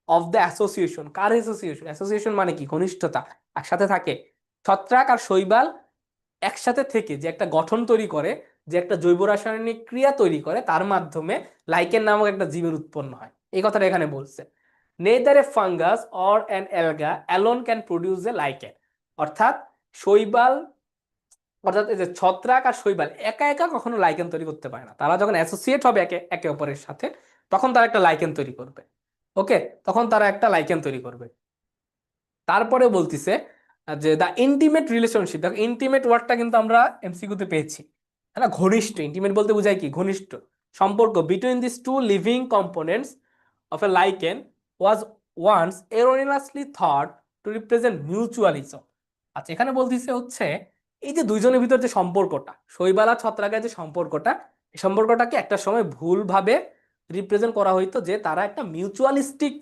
of the association. Car association? Association মানে কি ঘনিষ্ঠতা, একসাথে থাকে ছত্রাক আর শৈবাল একসাথে থেকে যে একটা গঠন তৈরি করে, যে একটা জৈব রাসায়নিক ক্রিয়া তৈরি করে, তার মাধ্যমে লাইকেন নামক একটা জীবের উৎপন্ন হয়, এই কথাটা এখানে বলছে। Neither a fungus or an alga alone can produce a lichen. অর্থাৎ শৈবাল, অর্থাৎ এই যে ছত্রাক আর শৈবাল একা একা কখনো লাইকেন তৈরি করতে পারে না, তারা যখন অ্যাসোসিয়েট হবে একে একে অপরের সাথে তখন তারা একটা লাইকেন তৈরি করবে। ওকে, তখন তারা একটা লাইকেন তৈরি করবে। তারপরে বলতিছে যে দ্য ইন্টিমেট রিলেশনশিপ, দেখো ইন্টিমেট ওয়ার্ডটা কিন্তু আমরা এমসিকিউতে পেয়েছি, হ্যাঁ না, ঘনিষ্ঠ, ইন্টিমেট বলতে বোঝায় কি ঘনিষ্ঠ সম্পর্ক, between this two living components of a lichen was once erroneously thought to represent mutualism. আচ্ছা এখানে বলতিছে হচ্ছে এই যে দুইজনের ভিতর যে সম্পর্কটা, শৈবাল আর ছত্রাকের যে সম্পর্কটা, এই সম্পর্কটাকে একটা সময় ভুলভাবে রিপ্রেজেন্ট করা হইতো যে তারা একটা মিউচুয়ালিস্টিক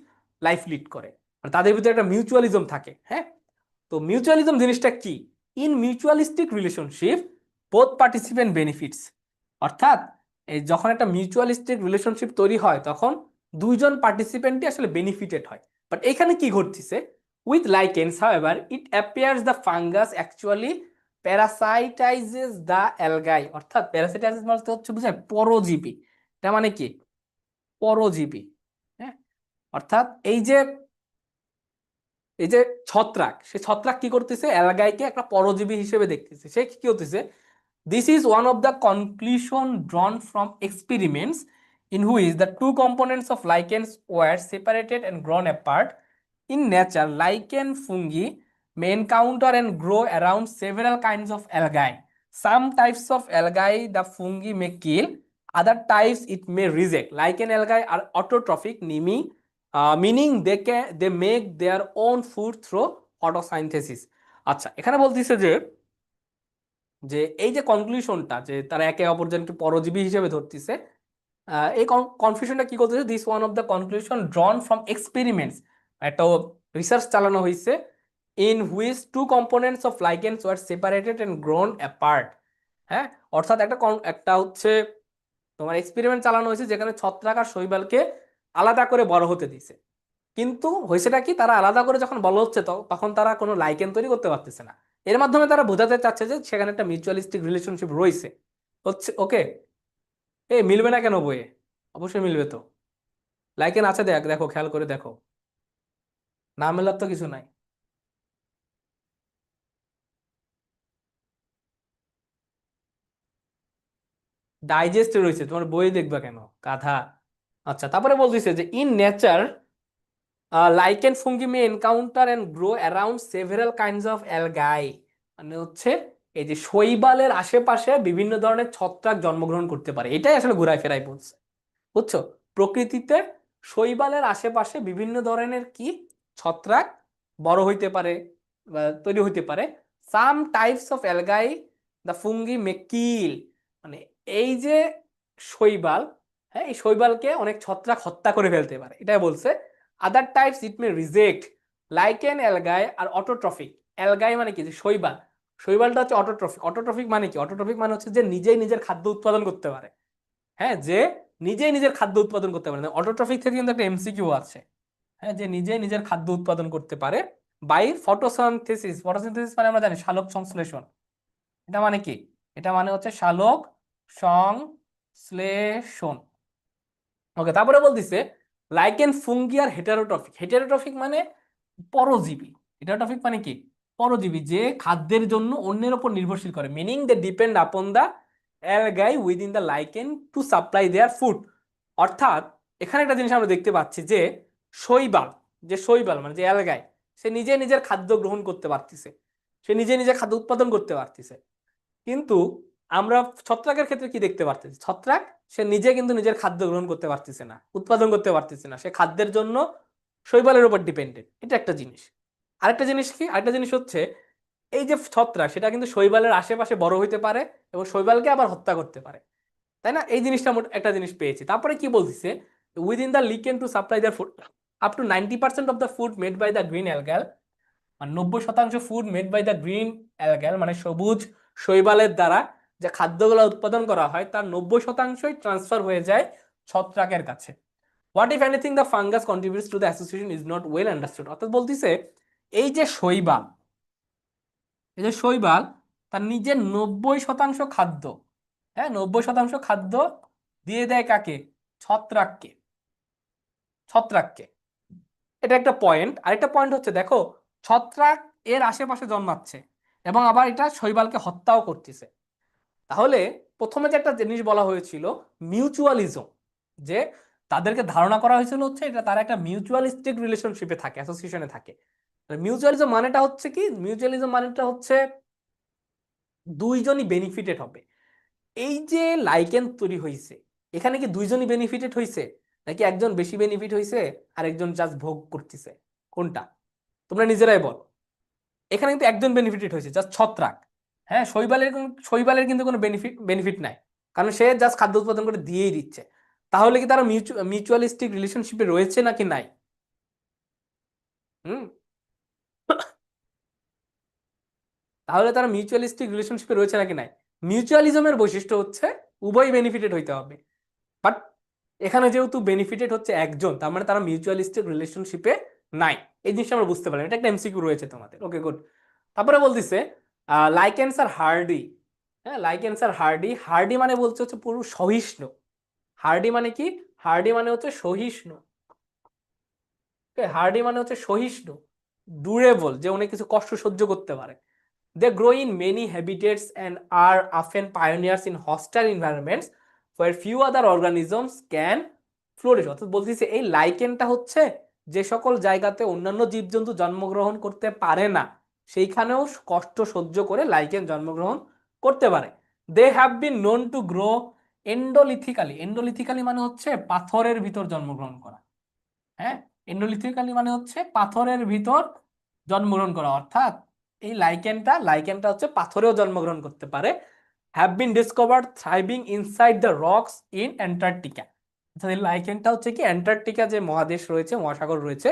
লাইফ লিড করে, মানে তাদের ভিতরে একটা মিউচুয়ালিজম থাকে। হ্যাঁ, তো মিউচুয়ালিজম জিনিসটা কি? In mutualistic relationship both participant benefits. অর্থাৎ এই যখন একটা মিউচুয়ালিস্টিক রিলেশনশিপ তৈরি হয় তখন দুইজন পার্টিসিপেন্টই আসলে বেনিফিটেড হয়। বাট এখানে কি ঘটতেছে, with lichens however it appears the fungus actually parasitizes the algae. অর্থাৎ প্যারাসাইটাইজেস মানে হচ্ছে বুঝায় পরজীবী, এটা মানে কি পরজীবী। হ্যাঁ, অর্থাৎ এই যে ছত্রাক, সে ছত্রাক কি করতেছে অ্যালগাইকে একটা পরজীবী হিসেবে দেখতেছে, সে কি করতেছে, this is one of the conclusion drawn from experiments in which the two components of lichens were separated and grown apart. In nature lichen fungi may encounter and grow around several kinds of algae. Some types of algae the fungi may kill, other types it may reject. Lichen algae are autotrophic, meaning they make their own food through photosynthesis. আচ্ছা এখানে বলতেছে যে যে এই যে কনক্লুশনটা যে তারা একে অপরজনকে পরজীবী হিসেবে ধরতেছে, এই কনফিউশনটা কি করতেছে, this one of the conclusion drawn from experiments, একটা রিসার্চ চালানো হয়েছে, in which two components of lichens were separated and grown apart. হ্যাঁ, অর্থাৎ একটা হচ্ছে তোমার এক্সপেরিমেন্ট চালানো হয়েছে যেখানে ছত্রাক আর শৈবালকে আলাদা করে বড় হতে দিছে, কিন্তু হয়েছেটা কি তারা আলাদা করে যখন বড় হচ্ছে তখন তারা কোনো লাইকেন তৈরি করতে পারতেছে না। এর মাধ্যমে তারা বোঝাতে চাচ্ছে যে সেখানে একটা মিউচুয়ালিস্টিক রিলেশনশিপ রয়েছে হচ্ছে। ওকে, এ মিলবে না কেন বইয়ে? অবশ্যই মিলবে তো, লাইকেন আছে, দেখ দেখো খেয়াল করে দেখো, না মেলার তো কিছু নাই। ডাইজেস্টে রয়েছে, তোমার বই দেখবা কেন গাধা? আচ্ছা তারপরে বলতেছে যে in nature lichen fungi may encounter and grow around several kinds of algae, মানে হচ্ছে এই যে শৈবালের আশেপাশে বিভিন্ন ধরনের ছত্রাক জন্মগ্রহণ করতে পারে, এটাই আসলে ঘুরায় ফেরাই বলছে। বুঝছো? প্রকৃতিতে শৈবালের আশেপাশে বিভিন্ন ধরনের কি ছত্রাক বড় হইতে পারে বা তৈরি হইতে পারে। সাম টাইপস অফ অ্যালগাই দ্য ফুঙ্গি মেকিল, মানে এই যে শৈবাল, হ্যাঁ এই শৈবালকে অনেক ছত্রাক হত্যা করে ফেলতে পারে, এটাই বলছে। আদার টাইপস ইট মে রিজেক্ট, লাইকেন অ্যালগাই আর অটোট্রফিক। অ্যালগাই মানে কি, যে শৈবাল, শৈবালটা হচ্ছে অটোট্রফিক। অটোট্রফিক মানে কি, অটোট্রফিক মানে হচ্ছে যে নিজেই নিজের খাদ্য উৎপাদন করতে পারে। হ্যাঁ, যে নিজেই নিজের খাদ্য উৎপাদন করতে পারে, অটোট্রফিক থেকে কিন্তু একটা এমসিকিউ আছে। হ্যাঁ, যে নিজেই নিজের খাদ্য উৎপাদন করতে পারে বাই ফটোসিনথেসিস। ফটোসিনথেসিস মানে আমরা জানি সালোক সংশ্লেষণ। এটা মানে কি, এটা মানে হচ্ছে সালোক সংশ্লেষণ। ওকে, তারপরে বলতিছে লাইকেন ফুঙ্গি আর হেটারোট্রফিক। হেটারোট্রফিক মানে পরজীবী। হেটারোট্রফিক মানে কি, পরজীবী, যে খাদ্যের জন্য অন্যের উপর নির্ভরশীল করে, meaning they depend upon the algae within the lichen to supply their food. অর্থাৎ এখানে একটা জিনিস আমরা দেখতে পাচ্ছি যে শৈবাল, যে শৈবাল মানে যে অ্যালগাই, সে নিজে নিজের খাদ্য গ্রহণ করতে পারতেছে, সে নিজে নিজে খাদ্য উৎপাদন করতে পারতেছে। কিন্তু আমরা ছত্রাকের ক্ষেত্রে কি দেখতে পারতেছি, ছত্রাক সে নিজে কিন্তু নিজের খাদ্য গ্রহণ করতে পারতেছে না, উৎপাদন করতে পারতেছে না, সে খাদ্যের জন্য শৈবালের উপর ডিপেন্ডেন্ট। এটা একটা জিনিস। আরেকটা জিনিস কি, আরেকটা জিনিস হচ্ছে এই যে ছত্রাক সেটা কিন্তু শৈবালের আশেপাশে বড় হইতে পারে এবং শৈবালকে আবার হত্যা করতে পারে, তাই না? এই জিনিসটা একটা জিনিস পেয়েছি। তারপরে কি বলতেছে, within the lichen to supply the food up to 90% of the food made by the green algal. মানে 90% food made by the green algal মানে সবুজ শৈবালের দ্বারা যে খাদ্যগুলো উৎপাদন করা হয় তার 90%ই ট্রান্সফার হয়ে যায় ছত্রাকের কাছে। What if anything the fungus contributes to the association is not well understood. অর্থাৎ বলতিছে এই যে শৈবাল, এই যে শৈবাল তার নিজের 90% খাদ্য, হ্যাঁ 90% খাদ্য দিয়ে দেয় কাকে, ছত্রাককে, ছত্রাককে। এটা একটা পয়েন্ট। আরেকটা পয়েন্ট হচ্ছে দেখো, ছত্রাক এর আশেপাশে জন্মাচ্ছে এবং আবার এটা শৈবালকে হত্যাও করতেছে। তাহলে প্রথমে যে একটা জিনিস বলা হয়েছিল মিউচুয়ালিজম, যে তাদেরকে ধারণা করা হয়েছিল হচ্ছে এটা তারা একটা মিউচুয়ালিস্টিক রিলেশনশিপে থাকে, অ্যাসোসিয়েশনে থাকে। মিউচুয়ালিজম মানেটা হচ্ছে কি, মিউচুয়ালিজম মানেটা হচ্ছে দুইজনই বেনিফিটেড হবে। এই যে লাইকেন তৈরি হয়েছে, এখানে কি দুইজনই বেনিফিটেড হয়েছে নাকি একজন বেশি বেনিফিট হয়েছে আর একজন জাস্ট ভোগ করতেছে, কোনটা তোমরা নিজেরাই বলো। এখানে কিন্তু একজন বেনিফিটেড হয়েছে, জাস্ট ছত্রাক। হ্যাঁ, শৈবালের কিন্তু কোনো বেনিফিট বেনিফিট নাই, কারণ সে জাস্ট খাদ্য উৎপাদন করে দিয়েই দিচ্ছে। তাহলে কি তারা মিউচুয়ালিস্টিক রিলেশনশিপে রয়েছে নাকি নাই? হুম, তাহলে তারা মিউচুয়ালিস্টিক রিলেশনশিপে রয়েছে নাকি নাই? মিউচুয়ালিজমের বৈশিষ্ট্য হচ্ছে উভয় বেনিফিটেড হইতে হবে। বাট এখানে যেহেতু বেনিফিটেড হচ্ছে একজন, তার মানে তারা মিউচুয়ালিস্টিক রিলেশনশিপে নাই। এই জিনিসটা আমরা বুঝতে পারলাম, এটা একটা এমসিকিউ রয়েছে তোমাদের। ওকে, গুড। তারপরে বলতেছে লাইকেন্স আর হার্ডি। হ্যাঁ, লাইকেন্স আর হার্ডি। হার্ডি মানে বলছে হচ্ছে পুরো সহিষ্ণু। হার্ডি মানে কি, হার্ডি মানে হচ্ছে সহিষ্ণু। হার্ডি মানে হচ্ছে সহিষ্ণু, ডুরেবল, যে অনেক কিছু কষ্ট সহ্য করতে পারে। They grow in many habitats and are often pioneers in hostile environments where few other organisms can flourish. অর্থাৎ বলতেছে এই লাইকেনটা হচ্ছে যে সকল জায়গাতে অন্যান্য জীবজন্তু জন্মগ্রহণ করতে পারে না সেইখানেও কষ্ট সহ্য করে লাইকেন জন্মগ্রহণ করতে পারে। They have been known to grow endolithically. Endolithically মানে হচ্ছে পাথরের ভিতর জন্মগ্রহণ করা। হ্যাঁ, এন্ডোলিথিক্যালি মানে হচ্ছে পাথরের ভিতর জন্মগ্রহণ করা। অর্থাৎ এই লাইকেনটা হচ্ছে পাথরেও জন্মগ্রহণ করতে পারে। Have been discovered thriving inside the rocks in Antarctica. অর্থাৎ এই লাইকেনটা হচ্ছে কি, অ্যান্টার্কটিকা যে মহাদেশ রয়েছে, মহাসাগর রয়েছে,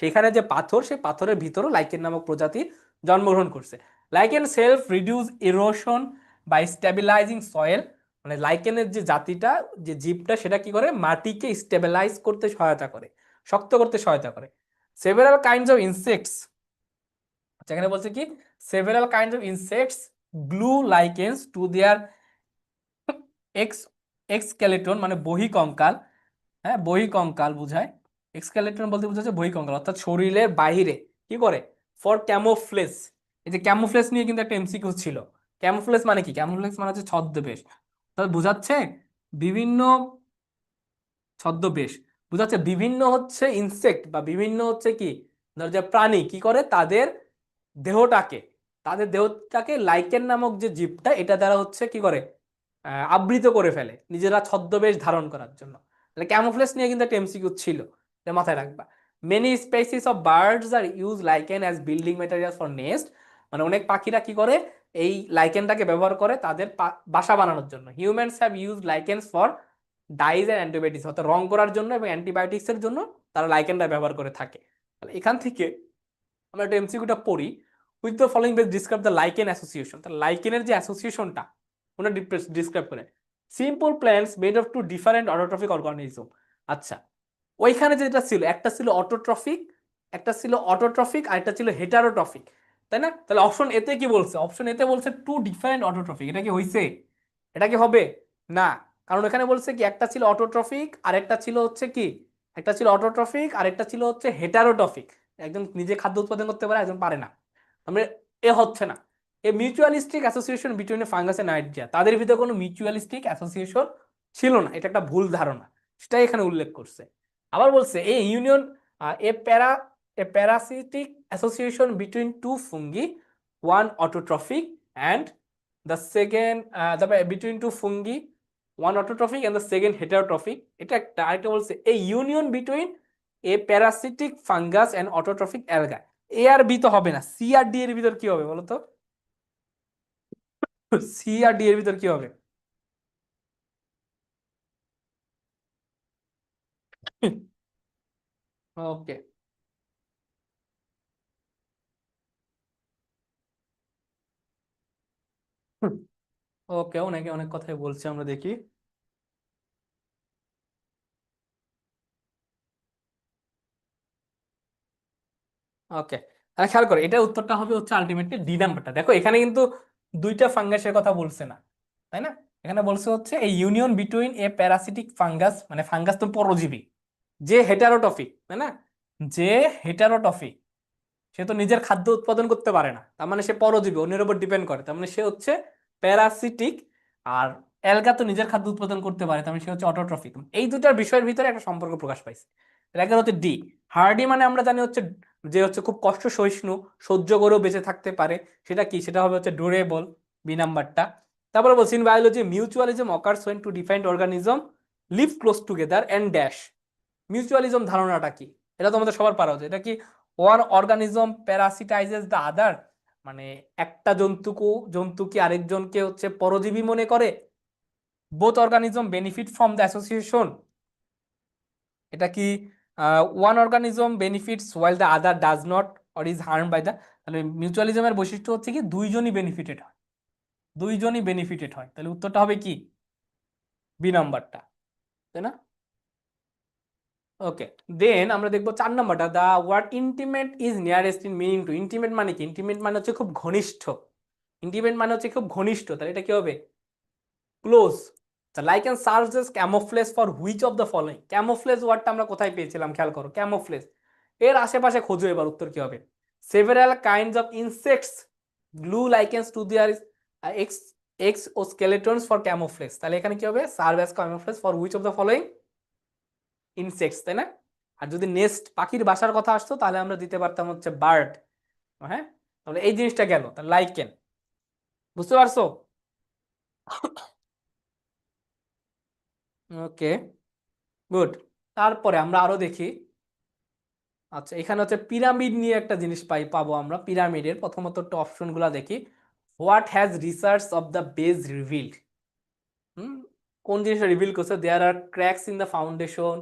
সেখানে যে পাথর, সেই পাথরের ভিতরও লাইকেন নামক প্রজাতি জন্মগ্রহণ করছে। Lichen self reduce erosion by stabilising soil. মানে লাইকেনের যে জাতিটা, যে জীবটা, সেটা কি করে, মাটিকে স্টেবিলাইজ করতে সহায়তা করে, শক্ত করতে সহায়তা করে। সেভারাল কাইন্ডস অফ ইনসেক্টস, যেখানে বলছে কি several kinds of insects glue lichens to their ex exoskeleton মানে বহিকঙ্কাল। হ্যাঁ, বহিকঙ্কাল বুঝায়। এক্সকেলেটন বলতে বোঝাচ্ছে বহিকঙ্কাল, অর্থাৎ শরীরের বাইরে কি করে, ফর ক্যামোফ্লেজ। এই যে ক্যামোফ্লেজ নিয়ে কিন্তু একটা এমসিকিউ ছিল। ক্যামোফ্লেজ মানে কি, ক্যামোফ্লেজ মানে হচ্ছে ছদ্মবেশ। তাহলে বোঝাচ্ছে বিভিন্ন ছদ্মবেশ। বুঝা যাচ্ছে? বিভিন্ন হচ্ছে ইনসেক্ট বা বিভিন্ন হচ্ছে কি, ধর যে প্রাণী কি করে দেহটাকে তাদের দেহটাকে লাইকেন নামক যে জীবটা এটা দ্বারা হচ্ছে কি করে, আবৃত করে ফেলে নিজেরা ছদ্মবেশ ধারণ করার জন্য। তাহলে ক্যামোফ্লেজ নিয়ে কিন্তু একটা এমসিকিউ ছিল, এটা মাথায় রাখবা। Many species of birds R use lichen as building material for nest, মানে অনেক পাখিরা কি করে এই লাইকেনটাকে ব্যবহার করে তাদের বাসা বানানোর জন্য। Humans have use lichens for dyes and antibiotics, অর্থাৎ রং করার জন্য এবং অ্যান্টিবায়োটিক্স এর জন্য তারা লাইকেনটা ব্যবহার করে থাকে। তাহলে এখান থেকে আমরা একটা এমসিকিউটা পড়ি, with the following base describe the lichen association. তাহলে লাইকেনের যে অ্যাসোসিয়েশনটা ওটা ডিসক্রাইব করে। Simple plants made of two different autotrophic organism. আচ্ছা, ওইখানে যেটা ছিল, একটা ছিল অটোট্রফিক, আর একটা ছিল হেটারোট্রফিক, তাই না? তাহলে অপশন এতে কি বলছে? অপশন এতে বলছে টু ডিফারেন্ট অটোট্রফিক। এটা কি হইছে? এটা কি হবে? না, কারণ এখানে বলছে কি একটা ছিল অটোট্রফিক আর একটা ছিল হচ্ছে কি, একটা ছিল অটোট্রফিক আর একটা ছিল হচ্ছে হেটারোট্রফিক। একজন নিজে খাদ্য উৎপাদন করতে পারে, একজন পারে না। আমরা এ হচ্ছে না। A mutualistic association between a fungus and নাইট্রিয়া, তাদের ভিতরে কোনো মিউচুয়ালিস্টিক অ্যাসোসিয়েশন ছিল না, এটা একটা ভুল ধারণা, সেটাই এখানে উল্লেখ করছে। আবার বলছে a union a para a parasitic association between two fungi, one autotrophic and the second, between two fungi one autotrophic and the second heterotrophic, এটা একটা। আরেকটা বলছে a union between a parasitic fungus and autotrophic alga. A আর B তো হবে না, C আর D এর ভিতর কি হবে বলো তো? সি আর ডি এর ভিতর কি হবে? ওকে, ওকে, অনেকে অনেক কথাই বলছে, আমরা দেখি। ওকে, তাহলে খেয়াল করো, এটা উত্তরটা হবে হচ্ছে আলটিমেটলি ডি নাম্বারটা। দেখো এখানে কিন্তু দুইটা ফাঙ্গাসের কথা বলছে না, তাই না? এখানে বলছে হচ্ছে এই union between a parasitic fungus, মানে ফাঙ্গাস তো পরজীবী, যে হেটারোটফিক, তাই না? যে হেটারোটফিক, সে তো নিজের খাদ্য উৎপাদন করতে পারে না, তার মানে সে পরজীবী, অন্যের উপর ডিপেন্ড করে, তার মানে সে হচ্ছে প্যারাসিটিক। আর অ্যালগা তো নিজের খাদ্য উৎপাদন করতে পারে, তার মানে সে হচ্ছে অটোট্রফিক। এই দুটার বিষয়ের ভিতরে একটা সম্পর্ক প্রকাশ পাইছে। এটাকে হচ্ছে ডি। হার্ডি মানে আমরা জানি হচ্ছে যে হচ্ছে খুব কষ্ট সহিষ্ণু, সহ্য করেও বেঁচে থাকতে পারে, সেটা কি, সেটা হবে হচ্ছে ডুরেবল, বি নাম্বারটা। তারপরে বলছি in biology mutualism occurs when two defined organism live close together and dash. Mutualism ধারণাটা কি? এটা তো আমাদের সবার পারা উচিত। এটা কি one organism parasitises the other, মানে একটা জন্তু কি আরেকজনকে হচ্ছে পরজীবী মনে করে? Both organism benefit from the association, এটা কি one organism benefits while the other does not or is harm by the. তাহলে মিউচুয়ালিজমের বৈশিষ্ট্য হচ্ছে কি দুইজনই বেনিফিটেড হয়। তাহলে উত্তরটা হবে কি, বি নাম্বারটা, তাই না? ওকে, দেন আমরা দেখবো 4 নাম্বারটা, the word intimate is nearest in meaning to. Intimate মানে কি? ইন্টিমেট মানে হচ্ছে খুব ঘনিষ্ঠ। তাহলে এটা কি হবে? Close. Lichen serves as camouflage for which of the following. Camouflage ওয়ার্ডটা আমরা কোথায় পেয়েছিলাম খেয়াল করো, ক্যামোফ্লেজ এর আশেপাশে খোঁজো, এবার উত্তর কি হবে? Several kinds of insects glue lichens to their ex exoskeletons for camouflage. তাহলে এখানে কি হবে? Serve as camouflage for which of the following insects, তাই না? আর যদি নেস্ট পাখির বাসার কথা আসতো তাহলে আমরা দিতে পারতাম হচ্ছে বার্ড। হ্যাঁ, তাহলে এই জিনিসটা গেল, তাহলে লাইকেন, বুঝতে পারছো? ওকে, গুড। তারপরে আমরা আরো দেখি। আচ্ছা, এখানে হচ্ছে পিরামিড নিয়ে একটা জিনিস পাবো আমরা। পিরামিডের প্রথমত একটু অপশন গুলা দেখি। What has research of the base revealed? হুম, কোন জিনিসটা রিভিল করছে? There are cracks in the foundation,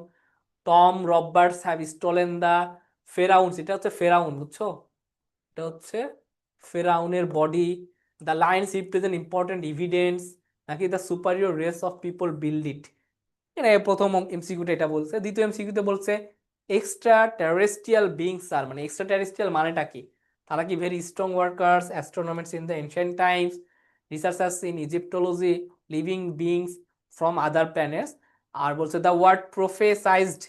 Tom Roberts have stolen the pharaohs. এটা হচ্ছে ফেরাউন, বুঝছো? এটা হচ্ছে ফেরাউনের body. The lines represent important evidence, নাকি the superior race of people build it. এটা প্রথম এমসিকিউতে এটা বলছে। দ্বিতীয় এমসিকিউতে বলছে এক্সট্রা টেরেস্ট্রিয়াল বিংস আর, মানে এক্সট্রা টেরেস্ট্রিয়াল মানেটা কি? তারা কি very strong workers, astronomers in the ancient times, researchers in Egyptology, living beings from other planets. আর বলছে দ্য ওয়ার্ড প্রোফেসাইজড,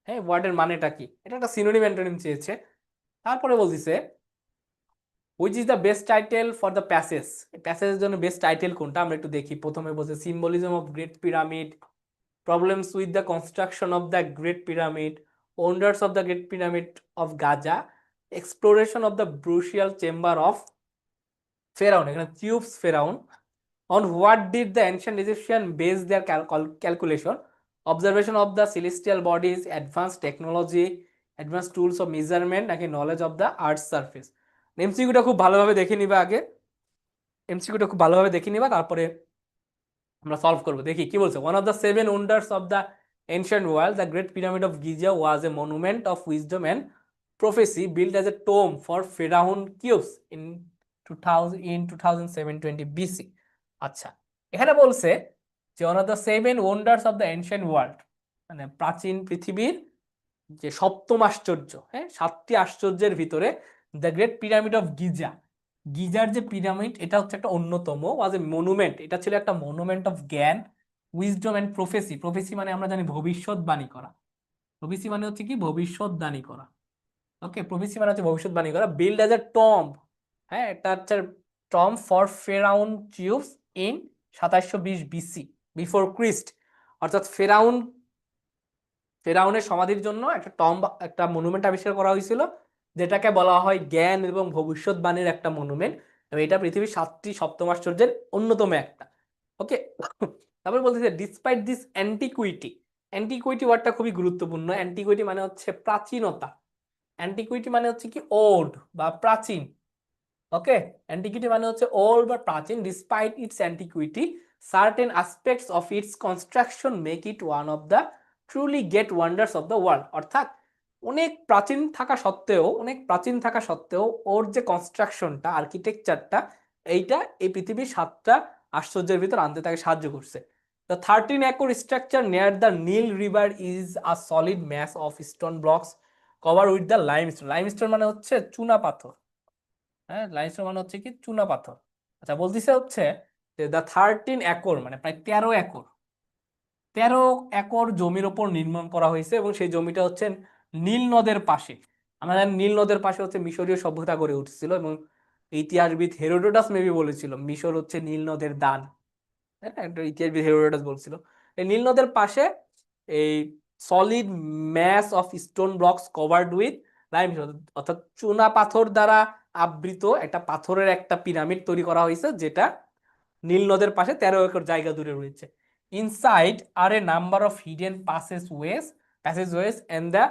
হ্যাঁ, ওয়ার্ডের মানেটা কি? এটা একটা সিনোনিম অ্যান্টোনিম চেয়েছে। তারপরে বলতেছে which is the best title for the passage. প্যাসেজের জন্য বেস্ট টাইটেল কোনটা আমরা একটু দেখি। প্রথমে বলছে symbolism of great pyramid, problems with the construction of the Great Pyramid, wonders of the Great Pyramid of Gaza, exploration of the Brucial Chamber of Pharaoh, এখানে Cheops Pharaoh, on what did the ancient Egyptian base their calculation, observation of the celestial bodies, advanced technology, advanced tools of measurement, নাকি knowledge of the earth's surface। এমসিকিউটা খুব ভালোভাবে দেখে নিবা আগে, এমসিকিউটা খুব ভালোভাবে দেখে নিবা, তারপরে আমরা সলভ করবো। দেখি কি বলছে। One of the seven wonders of the ancient world, the great pyramid of Giza was A monument of wisdom and প্রফেসি build as a Tomé for ফেরাউন কিউবস ইন 2720 BC। আচ্ছা, এখানে বলছে যে one of the seven wonders of the ancient world, মানে প্রাচীন পৃথিবীর যে সপ্তম আশ্চর্য, হ্যাঁ, সাতটি আশ্চর্যের ভিতরে the great pyramid of Giza, geyser যে পিরামিড এটা হচ্ছে একটা অন্যতম, ওয়াজ এ মনুমেন্ট, এটা ছিল একটা মনুমেন্ট অফ জ্ঞান, উইজডম এন্ড প্রফেসি, প্রফেসি মানে আমরা জানি ভবিষ্যৎবাণী করা, প্রফেসি মানে হচ্ছে কি ভবিষ্যৎবাণী করা, ওকে, প্রফেসি মানে হচ্ছে ভবিষ্যৎবাণী করা, বিল্ড অ্যাজ এ টম্ব, হ্যাঁ, এটা হচ্ছে টম্ব ফর ফেরাউন চিউস ইন 2720 BC বিফোর ক্রিস্ট, অর্থাৎ ফেরাউনের সমাধির জন্য একটা টম্ব, একটা মনুমেন্ট আবিষ্কার করা হয়েছিল, যেটাকে বলা হয় জ্ঞান এবং ভবিষ্যৎবাণীর একটা মনুমেন্ট, এবং এটা পৃথিবীর সাতটি সপ্তম আশ্চর্যের অন্যতম একটা, ওকে। তারপর বলতেছে ডিসপাইট দিস অ্যান্টিকুইটি, অ্যান্টিকুইটি ওয়ার্ডটা খুবই গুরুত্বপূর্ণ। অ্যান্টিকুইটি মানে হচ্ছে প্রাচীনতা, অ্যান্টিকুইটি মানে হচ্ছে কি ওল্ড বা প্রাচীন, ওকে, অ্যান্টিকুইটি মানে হচ্ছে ওল্ড বা প্রাচীন, despite it's antiquity certain aspects of its construction make it one of the truly great wonders of the world, অর্থাৎ অনেক প্রাচীন থাকা সত্ত্বেও, অনেক প্রাচীন থাকা সত্ত্বেও ওর যে কনস্ট্রাকশনটা, আর্কিটেকচারটা, এইটা এই পৃথিবীর সাতটা আশ্চর্যের ভিতর আনতে তাকে সাহায্য করছে। The 13-acre structure near the Nile River is a solid mass of stone blocks covered with the limestone. Limestone মানে হচ্ছে চুনা পাথর, হ্যাঁ, লাইমস্টোন মানে হচ্ছে কি চুনা পাথর। আচ্ছা, বলতেছে হচ্ছে যে দ্য 13 একর মানে প্রায় 13 একর, 13 একর জমির ওপর নির্মাণ করা হয়েছে, এবং সেই জমিটা হচ্ছে নীল নদের পাশে। আমরা জানি নীল নদের পাশে হচ্ছে মিশরীয় সভ্যতা গড়ে উঠছিল, এবং ইতিহাসবিদ হেরোডোটাস মেবি বলেছিল মিশর হচ্ছে নীল নদের দান, হ্যাঁ, একটা ইতিহাসবিদ হেরোডোটাস বলছিল। এই নীল নদের পাশে এই solid mass of stone blocks covered with lime, অর্থাৎ চুনা পাথর দ্বারা আবৃত একটা পাথরের একটা পিরামিড তৈরি করা হয়েছে, যেটা নীল নদের পাশে 13 একর জায়গা দূরে রয়েছে। Inside are a number of hidden passageways and the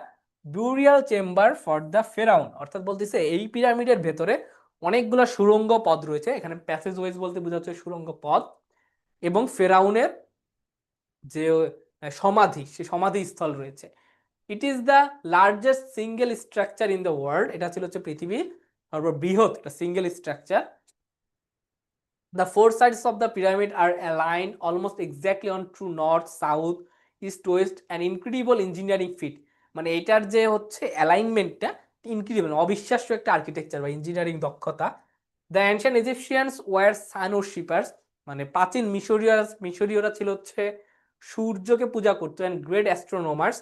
burial chamber for the pharaoh, অর্থাৎ বলতেছে এই পিরামিডের ভেতরে অনেকগুলো সুড়ঙ্গ পথ রয়েছে, এখানে প্যাসেজওয়েজ বলতে বোঝাচ্ছে সুড়ঙ্গ পথ, এবং ফেরাউনের যে সমাধি, সে সমাধি স্থল রয়েছে। It is the largest single structure in the world, এটা ছিল হচ্ছে পৃথিবীর সর্ববৃহৎ একটা single structure. The four sides of the pyramid are aligned almost exactly on true north, south, east, west, an incredible engineering feat, মানে এটার যে হচ্ছে অ্যালাইনমেন্টটা ইনক্রেডিবল, অবিশ্বাস্য একটা আর্কিটেকচার বা ইঞ্জিনিয়ারিং দক্ষতা। দ্য অ্যানশিয়েন্ট ইজিপশিয়ানস ওয়ার সান ওরশিপার্স, মানে প্রাচীন মিশরীয়রা ছিল হচ্ছে সূর্যকে পূজা করতো, অ্যান্ড গ্রেট অ্যাস্ট্রোনমার্স,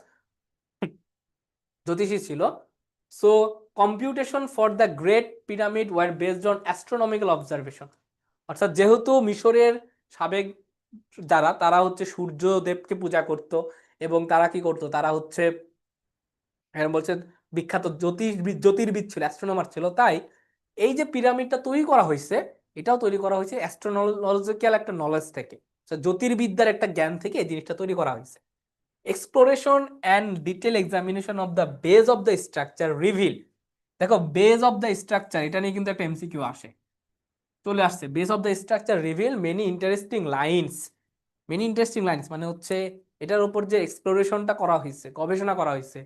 জ্যোতিষী ছিল। So computation for the great pyramid were based on astronomical observation, অর্থাৎ যেহেতু মিশরের সাবেক যারা, তারা হচ্ছে সূর্যদেবকে পূজা করত, এবং তারা কি করতো, তারা হচ্ছে বলছে বিখ্যাত জ্যোতির্বিদ ছিল, অ্যাস্ট্রোনমার ছিল, তাই এই যে পিরামিডটা তৈরি করা হয়েছে, এটাও তৈরি করা হয়েছে অ্যাস্ট্রোনলজিক্যাল একটা নলেজ থেকে, জ্যোতির্বিদ্যার একটা জ্ঞান থেকে এই জিনিসটা তৈরি করা হয়েছে। Exploration and detail examination of the base of the structure reveal, দেখো বেস অফ দ্য স্ট্রাকচার এটা নিয়ে কিন্তু একটা এমসিকিউ আসে, চলে আসছে। Base of the structure reveal many interesting lines, many interesting lines মানে হচ্ছে এটার উপর যে এক্সপ্লোরেশনটা করা হয়েছে, গবেষণা করা হয়েছে,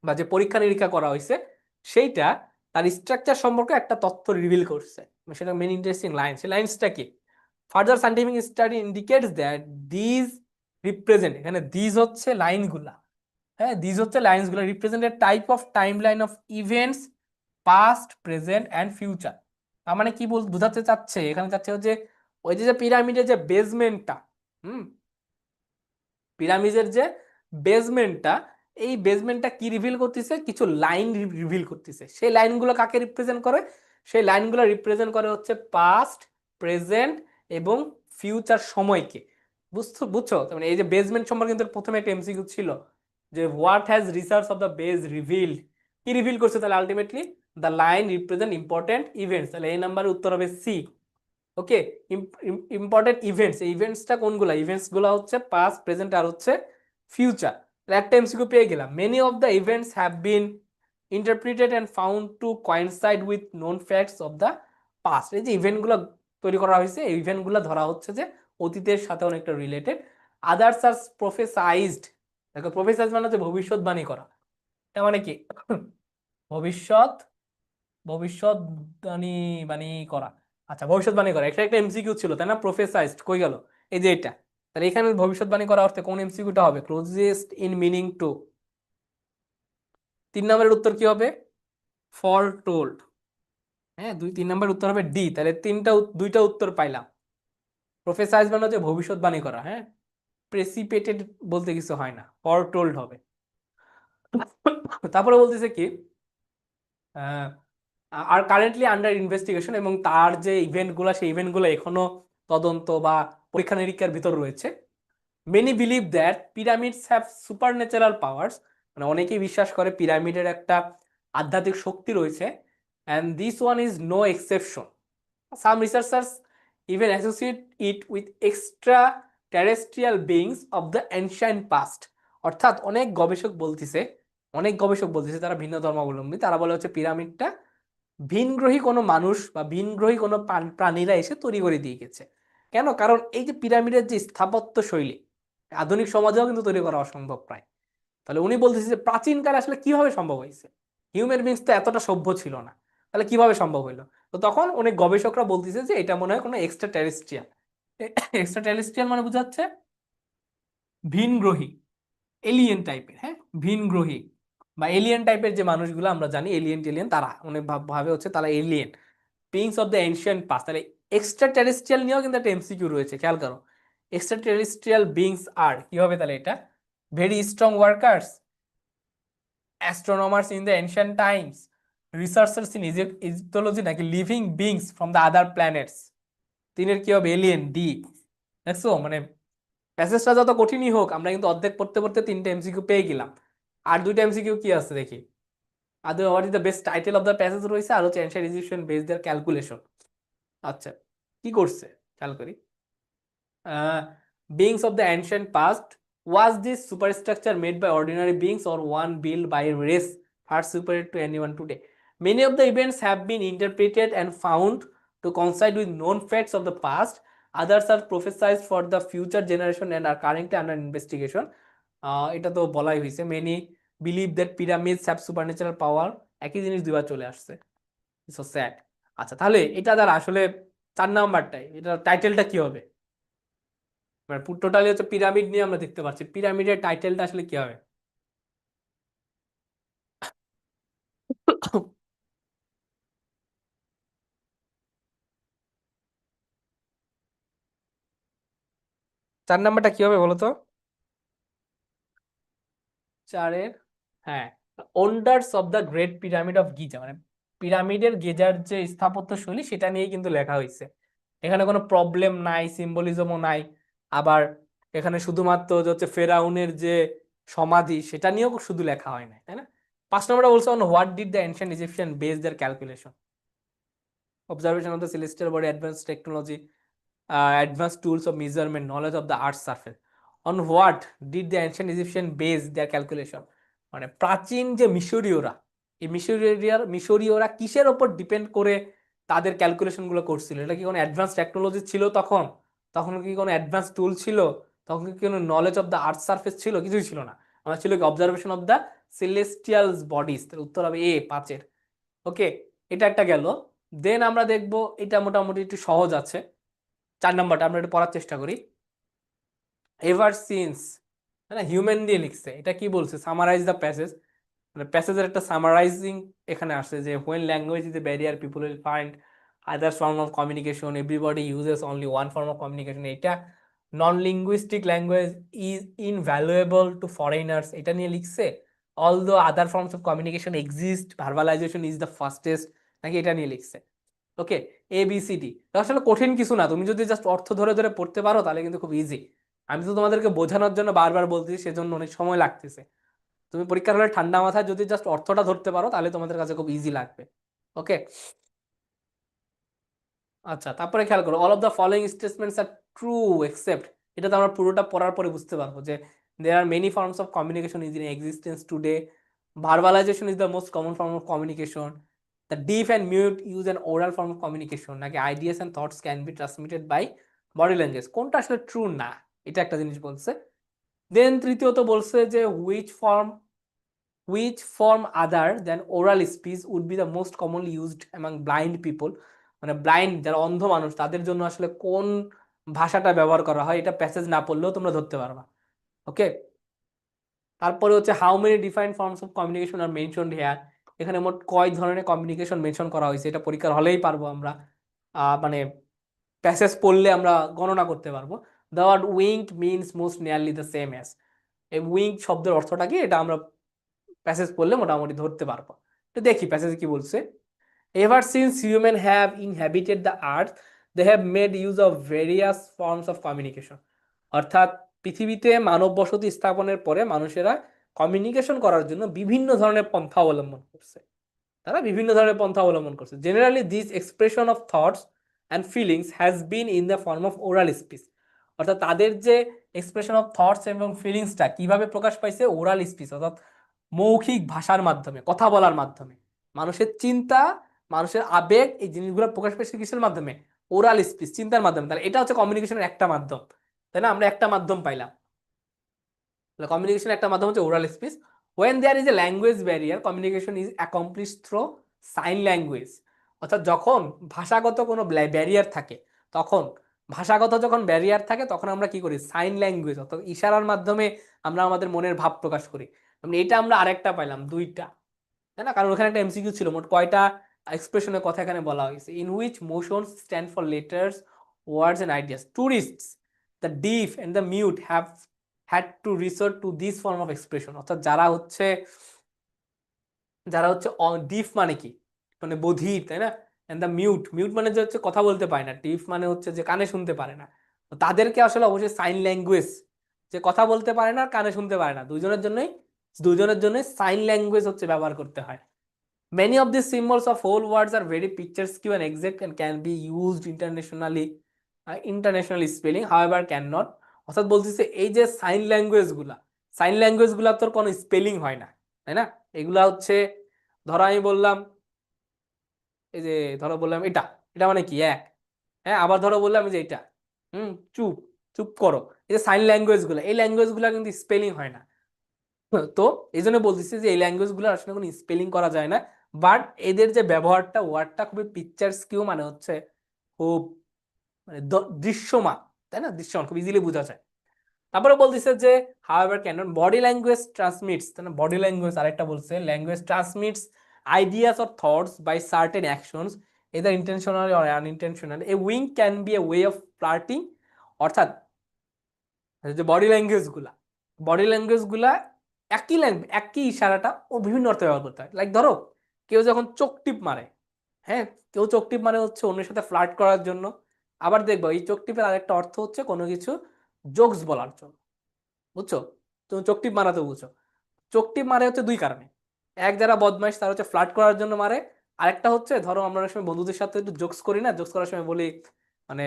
বা যে পরীক্ষা নিরীক্ষা করা হয়েছে, সেইটা তার স্ট্রাকচার সম্পর্কে একটা তথ্য রিভিল করছে, সেটা মেনি ইন্টারেস্টিং লাইন্স। সেই লাইন্সটা কি? Further scientific study indicates that these represent, এখানে দিজ হচ্ছে লাইনগুলা, হ্যাঁ, দিজ হচ্ছে লাইন্সগুলো, represent a type of timeline of events past, present and future. তার মানে কি বোঝাতে চাচ্ছে, এখানে চাচ্ছে যে ওই যে পিরামিডের যে বেসমেন্টটা, পিরামিডের যে বেসমেন্টটা, এই বেসমেন্টটা কি রিভিল করতেছে, কিছু লাইন রিভিল করতেছে। সেই লাইনগুলো কাকে রিপ্রেজেন্ট করে? সেই লাইনগুলো রিপ্রেজেন্ট করে হচ্ছে পাস্ট, প্রেজেন্ট এবং ফিউচার সময়কে। বুঝছো বুঝছো তার মানে এই যে বেসমেন্ট সম্পর্কে কিন্তু প্রথমে একটা এমসিকিউ ছিল যে what has research of the base revealed, কি রিভিল করছে তাহলে ultimately the line represent important events, তাহলে এই নাম্বারের উত্তর হবে সি। ওকে, ইম্পর্টেন্ট ইভেন্টস, এই ইভেন্টসটা কোনগুলা, ইভেন্টস গুলা হচ্ছে পাস্ট প্রেজেন্ট আর হচ্ছে ফিউচার। একটা এমসিকিউ পেয়ে গেলাম, many of the events have been interpreted and found to coincide with known facts of the past. এই যে ইভেন্টগুলো তৈরি করা হয়েছে এই ইভেন্টগুলো ধরা হচ্ছে যে অতীতের সাথে অনেকটা রিলেটেড। আদার্স আর প্রফেসাইজড, দেখো প্রফেসাইজ মানে হচ্ছে ভবিষ্যৎবাণী করা, এটা মানে কি ভবিষ্যৎ, ভবিষ্যৎবাণী বাণী করা। আচ্ছা ভবিষ্যৎবাণী করা এটা একটা এমসিকিউ ছিল তাই না, প্রফেসাইজড কই গেল, এই যে এটা। তাহলে এখানে ভবিষ্যৎবাণী করা অর্থে কোন এমসিকিউটা হবে, ক্লোজেস্ট ইন মিনিং টু। 3 নম্বরের উত্তর কি হবে, ফর টোল্ড। হ্যাঁ 3 নম্বরের উত্তর হবে ডি, তাহলে দুইটা উত্তর পাইলাম। প্রফেসাইজ মানে হচ্ছে ভবিষ্যৎবাণী করা, হ্যাঁ প্রেসিপিটেড বলতে কিছু হয় না, ফর টোল্ড হবে। তারপরে বলতেছে কি আর কারেন্টলি আন্ডার ইনভেস্টিগেশন, এবং তার যে ইভেন্টগুলো সেই ইভেন্টগুলো এখনো তদন্ত বা পরীক্ষা নিরীক্ষার ভিতর রয়েছে। Many believe that pyramids have super natural powers, মানে অনেকেই বিশ্বাস করে পিরামিডের একটা আধ্যাত্মিক শক্তি রয়েছে, and this one is no exception. Some researchers even associate it with extra terrestrial beings of the ancient past. অর্থাৎ অনেক গবেষক বলতেছে তারা ভিন্ন ধর্মাবলম্বী, তারা বলে হচ্ছে পিরামিডটা ভিনগ্রহী কোনো মানুষ বা ভিনগ্রহী কোনো প্রাণীরা এসে তৈরি করে দিয়ে গেছে। কেন, কারণ এই যে পিরামিডের যে স্থাপত্য শৈলী আধুনিক সমাজেও কিন্তু তৈরি করা অসম্ভব প্রায়। তাহলে উনি বলতেছে যে প্রাচীনকালে আসলে কিভাবে সম্ভব হয়েছে, হিউম্যান বিংস তো এতটা সভ্য ছিল না, তাহলে কিভাবে সম্ভব হইলো। তো তখন অনেক গবেষকরা বলতেছে যে এটা মনে হয় কোনো এক্সট্রা টেরেস্ট্রিয়াল। এক্সট্রা টেরেস্ট্রিয়াল মানে বোঝাচ্ছে ভিনগ্রহী, এলিয়েন টাইপের, হ্যাঁ ভিনগ্রহী বা এলিয়েন টাইপের যে মানুষগুলো আমরা জানি এলিয়েন টেলিয়েন, তারা অনেক ভাবে হচ্ছে তারা alien beings of the ancient past. তাহলে এক্সট্রা টেরেস্ট্রিয়াল নিয়েও কিন্তু একটা এমসিকিউ রয়েছে, খেয়াল করো। এক্সট্রা টেরেস্ট্রিয়াল বিংস আর কি হবে তাহলে এটা, very strong workers, astronomers in the ancient times, researchers in Egyptology, নাকি living beings from the other planets. তিনের কি হবে, এলিয়েন ডি। দেখছো মানে প্যাসেজটা যত কঠিনই হোক আমরা কিন্তু অর্ধেক পড়তে পড়তে 3টে এমসিকিউ পেয়ে গেলাম। আর 2টা এমসিকিউ কি আছে দেখি, আদৌ what is the best title of the passage রয়েছে, আর হচ্ছে ancient Egyptian base their calculation. আচ্ছা কি করছে খেয়াল করি, beings of the ancient past, was this superstructure made by ordinary beings or one built by a race far superior to anyone today? Many of the events have been interpreted and found to coincide with known facts of the past. Others are prophesied for the future generation and are currently under investigation. এটা তো বলাই হয়েছে, many believe that pyramids have supernatural power, একই জিনিস দুইবার চলে আসছে, so sad. আচ্ছা তাহলে এটা দ্বারা আসলে 4 নাম্বারটাই, এটা টাইটেলটা কি হবে, মানে টোটালি হচ্ছে পিরামিড নিয়ে আমরা দেখতে পাচ্ছি, পিরামিডের টাইটেলটা আসলে কি হবে। 4 নাম্বারটা কি হবে বলো তো, 4-এর, হ্যাঁ wanders of the great pyramid of Giza, মানে পিরামিডের গিজার যে স্থাপত্য শৈলী সেটা নিয়ে কিন্তু লেখা হয়েছে। এখানে কোনো প্রবলেম নাই, সিম্বলিজমও নাই, আবার এখানে শুধুমাত্র যে হচ্ছে ফেরাউনের যে সমাধি সেটা নিয়েও শুধু লেখা হয় না, তাই না। 5 নম্বরটা বলছে on what did the ancient Egyptian base their calculation, observation of the celestial body, advanced technology, advanced tools of measurement, knowledge of the earth's surface. On what did the ancient Egyptian base their calculation? মানে প্রাচীন যে মিশরীয়রা, এই মিশরীয়রা কিসের ওপর depend করে তাদের calculation গুলো করছিল, এটা কি কোনো অ্যাডভান্স টেকনোলজি ছিল তখন, তখন কি কোনো অ্যাডভান্স টুল ছিল, তখন কি কোনো knowledge of the earth surface ছিল, কিছুই ছিল না। আমার ছিল কি observation of the celestial bodies, তার উত্তর হবে এ 5-এর। ওকে, এটা একটা গেল। দেন আমরা দেখব, এটা মোটামুটি একটু সহজ আছে, 4 নাম্বারটা আমরা একটু পড়ার চেষ্টা করি। এভার সিন্স, হ্যাঁ হিউম্যান দিয়ে লিখছে, এটা কি বলছে, সামারাইজ দ্য প্যাসেজ, মানে প্যাসেজের একটা সামারাইজিং এখানে আসছে যে when language is a barrier people will find other form of communication, everybody uses only one form of communication, এটা non linguistic language is invaluable to foreigners, এটা নিয়ে লিখছে। Although other forms of communication exist, verbalisation is the fastest, নাকি এটা নিয়ে লিখছে। ওকে, ABCD আসলে কঠিন কিছু না, তুমি যদি জাস্ট অর্থ ধরে ধরে পড়তে পারো তাহলে কিন্তু খুব ইজি। আমি তো তোমাদেরকে বোঝানোর জন্য বারবার বলতেছি, সেজন্য অনেক সময় লাগতেছে। তুমি পরীক্ষার হলে ঠান্ডা মাথায় যদি জাস্ট অর্থটা ধরতে পারো তাহলে তোমাদের কাছে খুব ইজি লাগবে। ওকে। আচ্ছা, তারপরে খেয়াল করো, all of the following statements are true except, এটা তো আমরা পুরোটা পড়ার পরে বুঝতে পারবো যে there are many forms of communication is in existence today, verbalisation is the most common form of communication, the deaf and mute use an oral form of communication, নাকি ideas and thoughts can be transmitted by body language, কোনটা আসলে true না, এটা একটা জিনিস বলছে। দেন তৃতীয়ত বলছে যে which form other than oral speech would be the most commonly used among blind people, মানে ব্লাইন্ড যারা অন্ধ মানুষ তাদের জন্য আসলে কোন ভাষাটা ব্যবহার করা হয়, এটা প্যাসেজ না পড়লেও তোমরা ধরতে পারবা। ওকে। তারপরে হচ্ছে how many defined forms of communication are mentioned here, এখানে মোট কয় ধরনের কমিউনিকেশন মেনশন করা হয়েছে, এটা পরীক্ষার হলেই পারবো আমরা, মানে প্যাসেজ পড়লে আমরা গণনা করতে পারবো। The word wink means most nearly the same as, এই উইঙ্ক শব্দের অর্থটা কি এটা আমরা প্যাসেজ পড়লে মোটামুটি ধরতে পারবো। তো দেখি প্যাসেজে কি বলছে। Ever since human have inhabited the earth they have made use of various forms of communication, অর্থাৎ পৃথিবীতে মানব বসতি স্থাপনের পরে মানুষেরা কমিউনিকেশন করার জন্য বিভিন্ন ধরনের পন্থা অবলম্বন করছে, তারা বিভিন্ন ধরনের পন্থা অবলম্বন করছে। Generally this expression of thoughts and feelings has been in the form of oral speech, অর্থাৎ তাদের যে এক্সপ্রেশন অফ থটস এবং ফিলিংসটা কিভাবে প্রকাশ পাইছে, ওরাল স্পিচ অর্থাৎ মৌখিক ভাষার মাধ্যমে, কথা বলার মাধ্যমে। মানুষের চিন্তা, মানুষের আবেগ, এই জিনিসগুলো প্রকাশ পাইছে কিসের মাধ্যমে, ওরাল স্পিচ, চিন্তার মাধ্যমে। তাহলে এটা হচ্ছে কমিউনিকেশনের একটা মাধ্যম, তাই না, আমরা একটা মাধ্যম পাইলাম। কমিউনিকেশন একটা মাধ্যম হচ্ছে oral speech. When there is a language barrier communication is accomplish through sign language, অর্থাৎ যখন ভাষাগত কোনো ব্যারিয়ার থাকে, তখন ভাষাগত যখন ব্যারিয়ার থাকে তখন আমরা কি করি, সাইন ল্যাঙ্গুয়েজ অর্থাৎ ইশারার মাধ্যমে আমরা আমাদের মনের ভাব প্রকাশ করি। মানে এটা আমরা আরেকটা পাইলাম, দুইটা, তাই না, কারণ ওখানে একটা এমসিকিউ ছিল, মোট কয়টা এক্সপ্রেশনের কথা এখানে বলা হয়েছে। In which motions stand for letters, words and ideas, tourists, the deaf and the mute have had to resort to this form of expression, অর্থাৎ যারা হচ্ছে ডিফ মানে কি, মানে বধির, তাই না, এন্ড দ্য মিউট, মিউট মানে যে হচ্ছে কথা বলতে পারে না, ডিফ মানে হচ্ছে যে কানে শুনতে পারে না, তো তাদেরকে আসলে অবশ্যই সাইন ল্যাঙ্গুয়েজ, যে কথা বলতে পারে না আর কানে শুনতে পারে না, দুইজনের জন্যই সাইন ল্যাঙ্গুয়েজ হচ্ছে ব্যবহার করতে হয়। Many of these symbols of whole words are very picturesque and exact and can be used internationally spelling, however cannot, অর্থাৎ বলতেছে এই যে সাইন ল্যাঙ্গুয়েজ গুলা তোর কোনো স্পেলিং হয় না, তাই না, এগুলা হচ্ছে, ধরো আমি বললাম, এই যে ধরো বললাম এটা, এটা মানে কি এক, হ্যাঁ, আবার ধরো বললাম এই যে এটা, চুপ, চুপ করো, এই যে সাইন ল্যাঙ্গুয়েজ গুলা, এই ল্যাঙ্গুয়েজ গুলা কিন্তু স্পেলিং হয় না। তো এই জন্য বলতেছি যে এই ল্যাঙ্গুয়েজ গুলো আসলে কোনো স্পেলিং করা যায় না, বাট এদের যে ব্যবহারটা, ওয়ার্ডটা খুবই পিকচার্স কিউ, মানে হচ্ছে খুব, মানে দৃশ্যমান, তাই না, দৃশ্যমান, খুব ইজিলি বোঝা যায়। তারপরে বলতেছে যে however can not body language transmits, তাই না, বডি ল্যাঙ্গুয়েজ আরেকটা বলছে, language transmits ideas or thoughts by certain actions either intentionally or unintentionally, a wink can be a way of flirting, অর্থাৎ যে বডি ল্যাঙ্গুয়েজ গুলা একই ইশারাটা ও বিভিন্ন অর্থে ব্যবহার করতে হয়। লাইক ধরো কেউ যখন চোখ টিপ মারে, হ্যাঁ, কেউ চোখ টিপ মানে হচ্ছে অন্যের সাথে ফ্লার্ট করার জন্য। আবার দেখবো এই চোখ টিপের আরেকটা অর্থ হচ্ছে কোনো কিছু জোকস বলার জন্য, বুঝছো, তুমি চোখ টিপ মারা তো বুঝছো। চোখ টিপ মারে হচ্ছে দুই কারণে, এক যারা বদমাইশ তারা হচ্ছে ফ্লার্ট করার জন্য মারে, আরেকটা হচ্ছে ধরো আমরা অনেক সময় বন্ধুদের সাথে একটু জোকস করি না, জোকস করার সময় বলি, মানে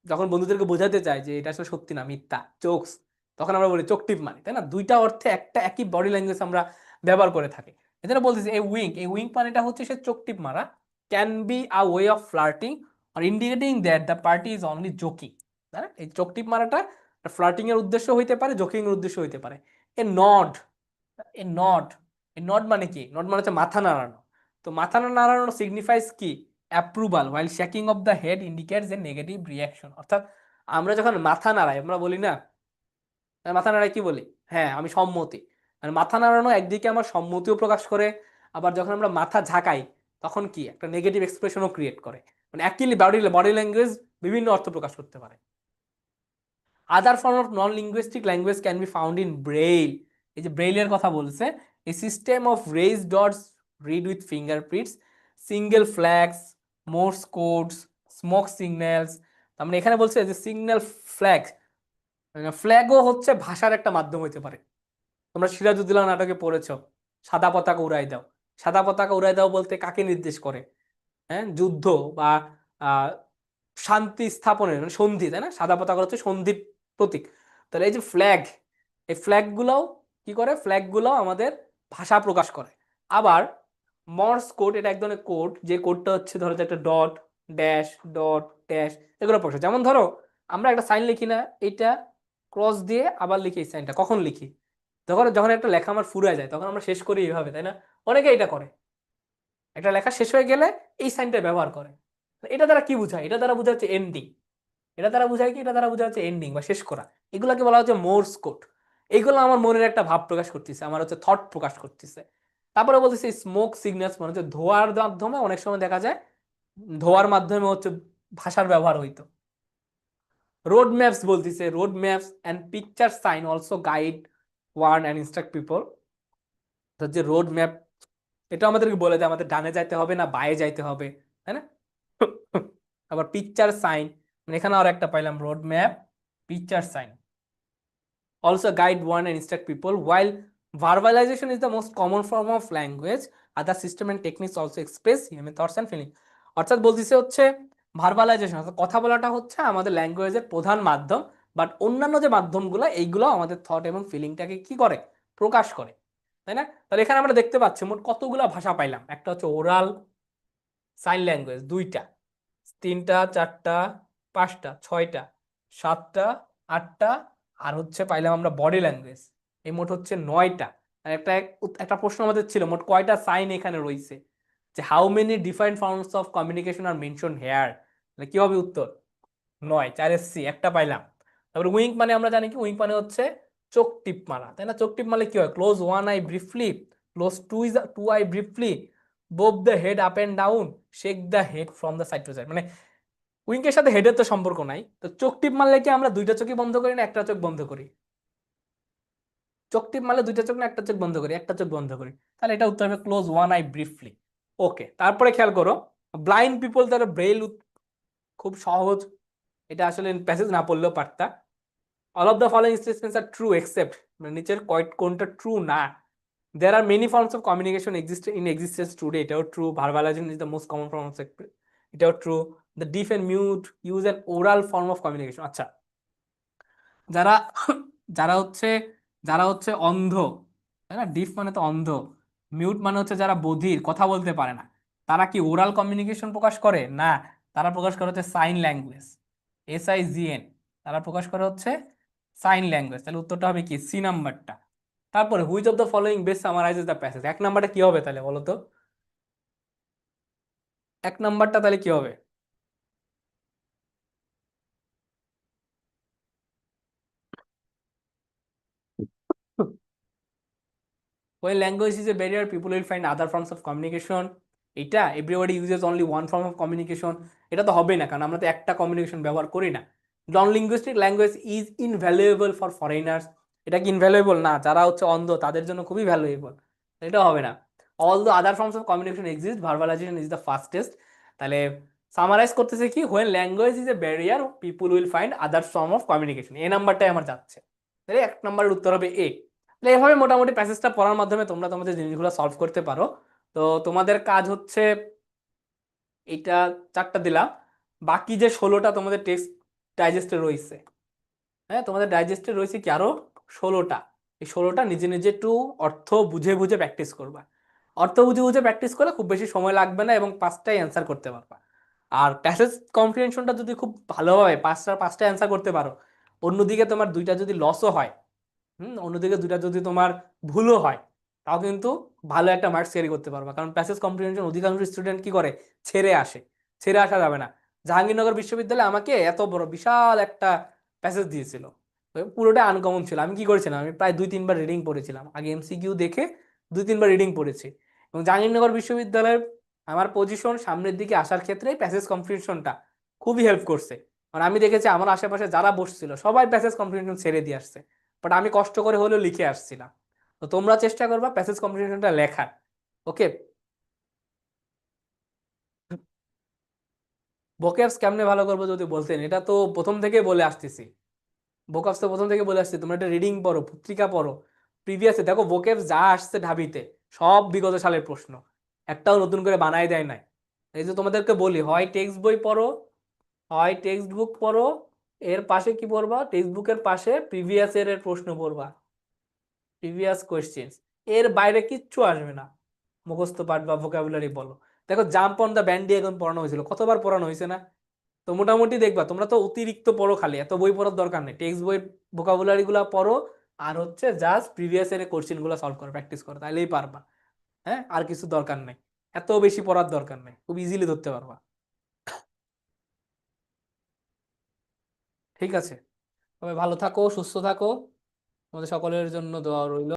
যখন বন্ধুদেরকে বোঝাতে চাই যে এটা আসলে সত্যি না, মিথ্যা, জোকস, তখন আমরা বলি চোখ টিপ মারি, তাই না, দুইটা অর্থে একটা একই বডি ল্যাঙ্গুয়েজ আমরা ব্যবহার করে থাকি। এজন্য বলতেছি এই উইঙ্ক মানেটা হচ্ছে সে চোখ টিপ মারা, can be a way of flirting or indicating that the party is only joking, তাই না, এই চোখ টিপ মারাটা ফ্লার্টিং এর উদ্দেশ্য হইতে পারে, জোকিং এর উদ্দেশ্য হইতে পারে। এ নড এ নড এ নড মানে কি, নড মানে হচ্ছে মাথা নাড়ানো, তো মাথা নাড়ানো সিগনিফাইস কি, approval, while shaking of the head indicates a negative reaction, অর্থাৎ আমরা যখন মাথা নাড়াই আমরা বলি না, মাথা নাড়াই কি বলি, হ্যাঁ আমি সম্মতি, আর মাথা নাড়ানো একদিকে আমার সম্মতিও প্রকাশ করে, আবার যখন আমরা মাথা ঝাঁকাই তখন কি একটা নেগেটিভ এক্সপ্রেশনও ক্রিয়েট করে, মানে অ্যাকচুয়ালি বডি বডি ল্যাঙ্গুয়েজ বিভিন্ন অর্থ প্রকাশ করতে পারে। আদার form of non linguistic language can be found in Braille, এই যে ব্রেইলের কথা বলছে, a system of raise dots read with fingerprints, single flags, Morse codes, smoke signals, তার মানে এখানে বলছে যে সিগন্যাল ফ্ল্যাগ, ফ্ল্যাগও হচ্ছে ভাষার একটা মাধ্যম হইতে পারে। তোমরা সিরাজউদ্দৌলা নাটকে পড়েছো, সাদা পতাকা উড়াই দাও। সাদা পতাকা উড়াই দাও বলতে কাকে নির্দেশ করে? হ্যাঁ, যুদ্ধ বা আহ শান্তি স্থাপনের, মানে সন্ধি, তাই না? সাদা পতাকা হচ্ছে সন্ধির প্রতীক। তাহলে এই যে ফ্ল্যাগ, এই ফ্ল্যাগ গুলাও কি করে? ফ্ল্যাগ গুলাও আমাদের ভাষা প্রকাশ করে। আবার মর্স কোড, এটা এক ধরনের কোড, যে কোডটা হচ্ছে ধরো যে একটা ডট, ড্যাশ, ডট, ড্যাশ, এগুলো প্রকাশ। যেমন ধরো আমরা একটা সাইন লিখি না, এইটা ক্রস দিয়ে আবার লিখি, এই সাইনটা কখন লিখি? যখন যখন একটা লেখা আমার ফুরায় যায় তখন আমরা শেষ করি এইভাবে, তাই না? অনেকে এটা করে, একটা লেখা শেষ হয়ে গেলে এই সাইনটা ব্যবহার করে। এটা দ্বারা কি বোঝায়? এটা দ্বারা বোঝা হচ্ছে এন্ডিং। এটা দ্বারা বোঝায় কি? এটা দ্বারা বোঝা হচ্ছে এন্ডিং বা শেষ করা। এগুলোকে বলা হচ্ছে মোর্স কোড। এগুলো আমার মনের একটা ভাব প্রকাশ করতেছে, আমার হচ্ছে থট প্রকাশ করতেছে। তারপরে বলতেছে স্মোক সিগন্যালস, মানে হচ্ছে ধোঁয়ার মাধ্যমে অনেক সময় দেখা যায়, ধোঁয়ার মাধ্যমে হচ্ছে ভাষার ব্যবহার হইতো। রোড ম্যাপস বলতেছে, road maps and picture sign also guide, warn and instruct people. যে রোড ম্যাপ, এটা আমাদেরকে বলে দেয় আমাদের ডানে যাইতে হবে না বায়ে যাইতে হবে, তাই না? আবার পিকচার সাইন, মানে এখানে আর একটা পাইলাম, road map, picture sign also guide, warn, and instruct people. While verbalization is the most common form of language, other system and techniques also express human thoughts and feelings. অর্থাৎ বলতেছে হচ্ছে verbalisation, অর্থাৎ কথা বলাটা হচ্ছে আমাদের ল্যাঙ্গুয়েজের প্রধান মাধ্যম, বাট অন্যান্য যে মাধ্যমগুলো এইগুলো আমাদের থট এবং ফিলিংটাকে কি করে? প্রকাশ করে, তাই না? তাহলে এখানে আমরা দেখতে পাচ্ছি মোট কতগুলো ভাষা পাইলাম। একটা হচ্ছে ওরাল, সাইন ল্যাঙ্গুয়েজ দুইটা, তিনটা, চারটা, পাঁচটা, ছয়টা, সাতটা, আটটা, আর হচ্ছে পাইলাম আমরা বডি ল্যাঙ্গুয়েজ। এই মোট হচ্ছে নয়টা। আর একটা একটা প্রশ্ন আমাদের ছিল, মোট কয়টা সাইন এখানে রয়েছে, যে how many different forms of communication are mention here. কি হবে উত্তর? নয়, 4 সি একটা পাইলাম। তারপরে উইঙ্ক মানে আমরা জানি কি, উইঙ্ক মানে হচ্ছে চোখ টিপ মারা, তাই না? চোখ টিপ মারলে কি হয়? Close one eye briefly, close two eye briefly, bob the head up and down, shake the head from the side to side. মানে উইঙ্কের সাথে হেডের তো সম্পর্ক নাই, তো চোখ টিপ মারলে কি আমরা দুইটা চোখই বন্ধ করি না একটা চোখ বন্ধ করি? চোখ টিপ মারলে দুইটা চোখ না একটা চোখ বন্ধ করি? একটা চোখ বন্ধ করি। তাহলে এটা উত্তর হবে ক্লোজ ওয়ান আই ব্রিফলি। ওকে, তারপরে খেয়াল করো, ব্লাইন্ড পিপল তারা ব্রেইল, খুব সহজ, এটা আসলে প্যাসেজ না পড়লেও পারতা। All of the following statements are true except, মানে নিচের কোনটা ট্রু না? There are many forms of communication in existence today, এটাও true. Verbalisation is the most common form of, এটাও true. The deaf and mute use an oral form of communication. আচ্ছা, যারা যারা হচ্ছে যারা হচ্ছে অন্ধ, তাই না? ডিফ মানে তো অন্ধ, মিউট মানে হচ্ছে যারা বধির, কথা বলতে পারে না, তারা কি ওরাল কমিউনিকেশন প্রকাশ করে? না, তারা প্রকাশ করে হচ্ছে সাইন ল্যাঙ্গুয়েজ, SIGN, তারা প্রকাশ করে হচ্ছে সাইন ল্যাঙ্গুয়েজ। তাহলে উত্তরটা হবে কি? সি নাম্বারটা। তারপরে which of the following best summarises the passage, এক নাম্বারটা কি হবে তাহলে বলো তো? এক নাম্বারটা তাহলে কি হবে? When language is a barrier, people will find other forms of communication. এটা everybody uses only one form of communication, এটা তো হবে না, কারণ আমরা তো একটা কমিউনিকেশন ব্যবহার করি না। Non linguistic language is invaluable for foreigners, এটা কি ইনভ্যালুয়েবল না? যারা হচ্ছে অন্ধ তাদের জন্য খুবই ভ্যালুয়েবল, এটা হবে না। All the other forms of communication exist, verbalisation is the fastest. তাহলে সামারাইজ করতেছে কি, when language is a barrier people will find other form of communication. এই নাম্বারটাই আমার যাচ্ছে, তাহলে এক নাম্বারের উত্তর হবে এ। তাহলে এভাবে মোটামুটি প্যাসেজটা পড়ার মাধ্যমে তোমরা তোমাদের জিনিসগুলো সলভ করতে পারো। তো তোমাদের কাজ হচ্ছে এইটা, চারটা দিলাম, বাকি যে 16টা তোমাদের টেক্সট ডাইজেস্টে রয়েছে, হ্যাঁ তোমাদের ডাইজেস্টে রয়েছে কি আরো 16টা। এই 16টা নিজে নিজে একটু অর্থ বুঝে বুঝে প্র্যাকটিস করবা। অর্থ বুঝে বুঝে প্র্যাকটিস করলে খুব বেশি সময় লাগবে না এবং পাঁচটাই অ্যান্সার করতে পারবা। আর প্যাসেজ কম্প্রিহেনশনটা যদি খুব ভালোভাবে পাঁচটা অ্যান্সার করতে পারো, অন্যদিকে তোমার দুইটা যদি লসও হয়, অন্যদিকে দুইটা যদি তোমার ভুলও হয়, তাও কিন্তু ভালো একটা মার্কস ক্যারি করতে পারবা। কারণ প্যাসেজ কম্প্রিহেনশন অধিকাংশ স্টুডেন্ট কি করে? ছেড়ে আসে। ছেড়ে আসা যাবে না। জাহাঙ্গীরনগর বিশ্ববিদ্যালয়ে আমাকে এত বড় বিশাল একটা প্যাসেজ দিয়েছিল, তো পুরোটা আনকমন ছিল। আমি কি করেছিলাম? আমি প্রায় 2-3 বার রিডিং পড়েছিলাম, আগে MCQ দেখে 2-3 বার রিডিং পড়েছি। এবং জাহাঙ্গীরনগর বিশ্ববিদ্যালয়ের আমার পজিশন সামনের দিকে আসার ক্ষেত্রে প্যাসেজ কম্প্রিহেনশনটা খুবই হেল্প করছে। কারণ আমি দেখেছি আমার আশেপাশে যারা বসছিল সবাই প্যাসেজ কম্প্রিহেনশন ছেড়ে দিয়ে আসছে, বাট আমি কষ্ট করে হলেও লিখে আসছিলাম। তো তোমরা চেষ্টা করবা প্যাসেজ কম্প্রিহেনশনটা লেখার। ওকে, ভোকেবস কেমনে ভালো করবো যদি বলতেন, এটা তো প্রথম থেকে বলে আসতেছি। ভোকাবস তো প্রথম থেকে বলে আসছি, তোমরা একটা রিডিং পড়ো, পত্রিকা পড়ো, প্রিভিয়াসে দেখো ভোকেব যা আসছে ঢাবিতে সব বিগত সালের প্রশ্ন, একটাও নতুন করে বানাই দেয় নাই। এই যে তোমাদেরকে বলি, হয় টেক্সট বই পড়ো, হয় টেক্সট বুক পড়ো, এর পাশে কি পড়বা, টেক্সট বুকের পাশে প্রিভিয়াস এর প্রশ্ন পড়বা, প্রিভিয়াস কোয়েশ্চেন্স, এর বাইরে কিচ্ছু আসবে না। মুখস্থ পাঠ বা ভোকাবুলারি বলো। দেখো জাম্প অন দ্য ব্যান্ডি এখন পড়ানো হয়েছিল, কতবার পড়ানো হয়েছে না? তো মোটামুটি দেখবা তোমরা তো অতিরিক্ত পড়ো, খালি এত বই পড়ার দরকার নেই, টেক্সট বই ভোকাবুলারি গুলা পড়ো, আর হচ্ছে জাস্ট প্রিভিয়াস এর কোশ্চেন গুলো সলভ করো, প্র্যাকটিস করো, তাহলেই পারবা। হ্যাঁ, আর কিছু দরকার নেই, এত বেশি পড়ার দরকার নেই, খুব ইজিলি ধরতে পারবা। ঠিক আছে, তবে ভালো থাকো, সুস্থ থাকো, তোমাদের সকলের জন্য দোয়া রইল।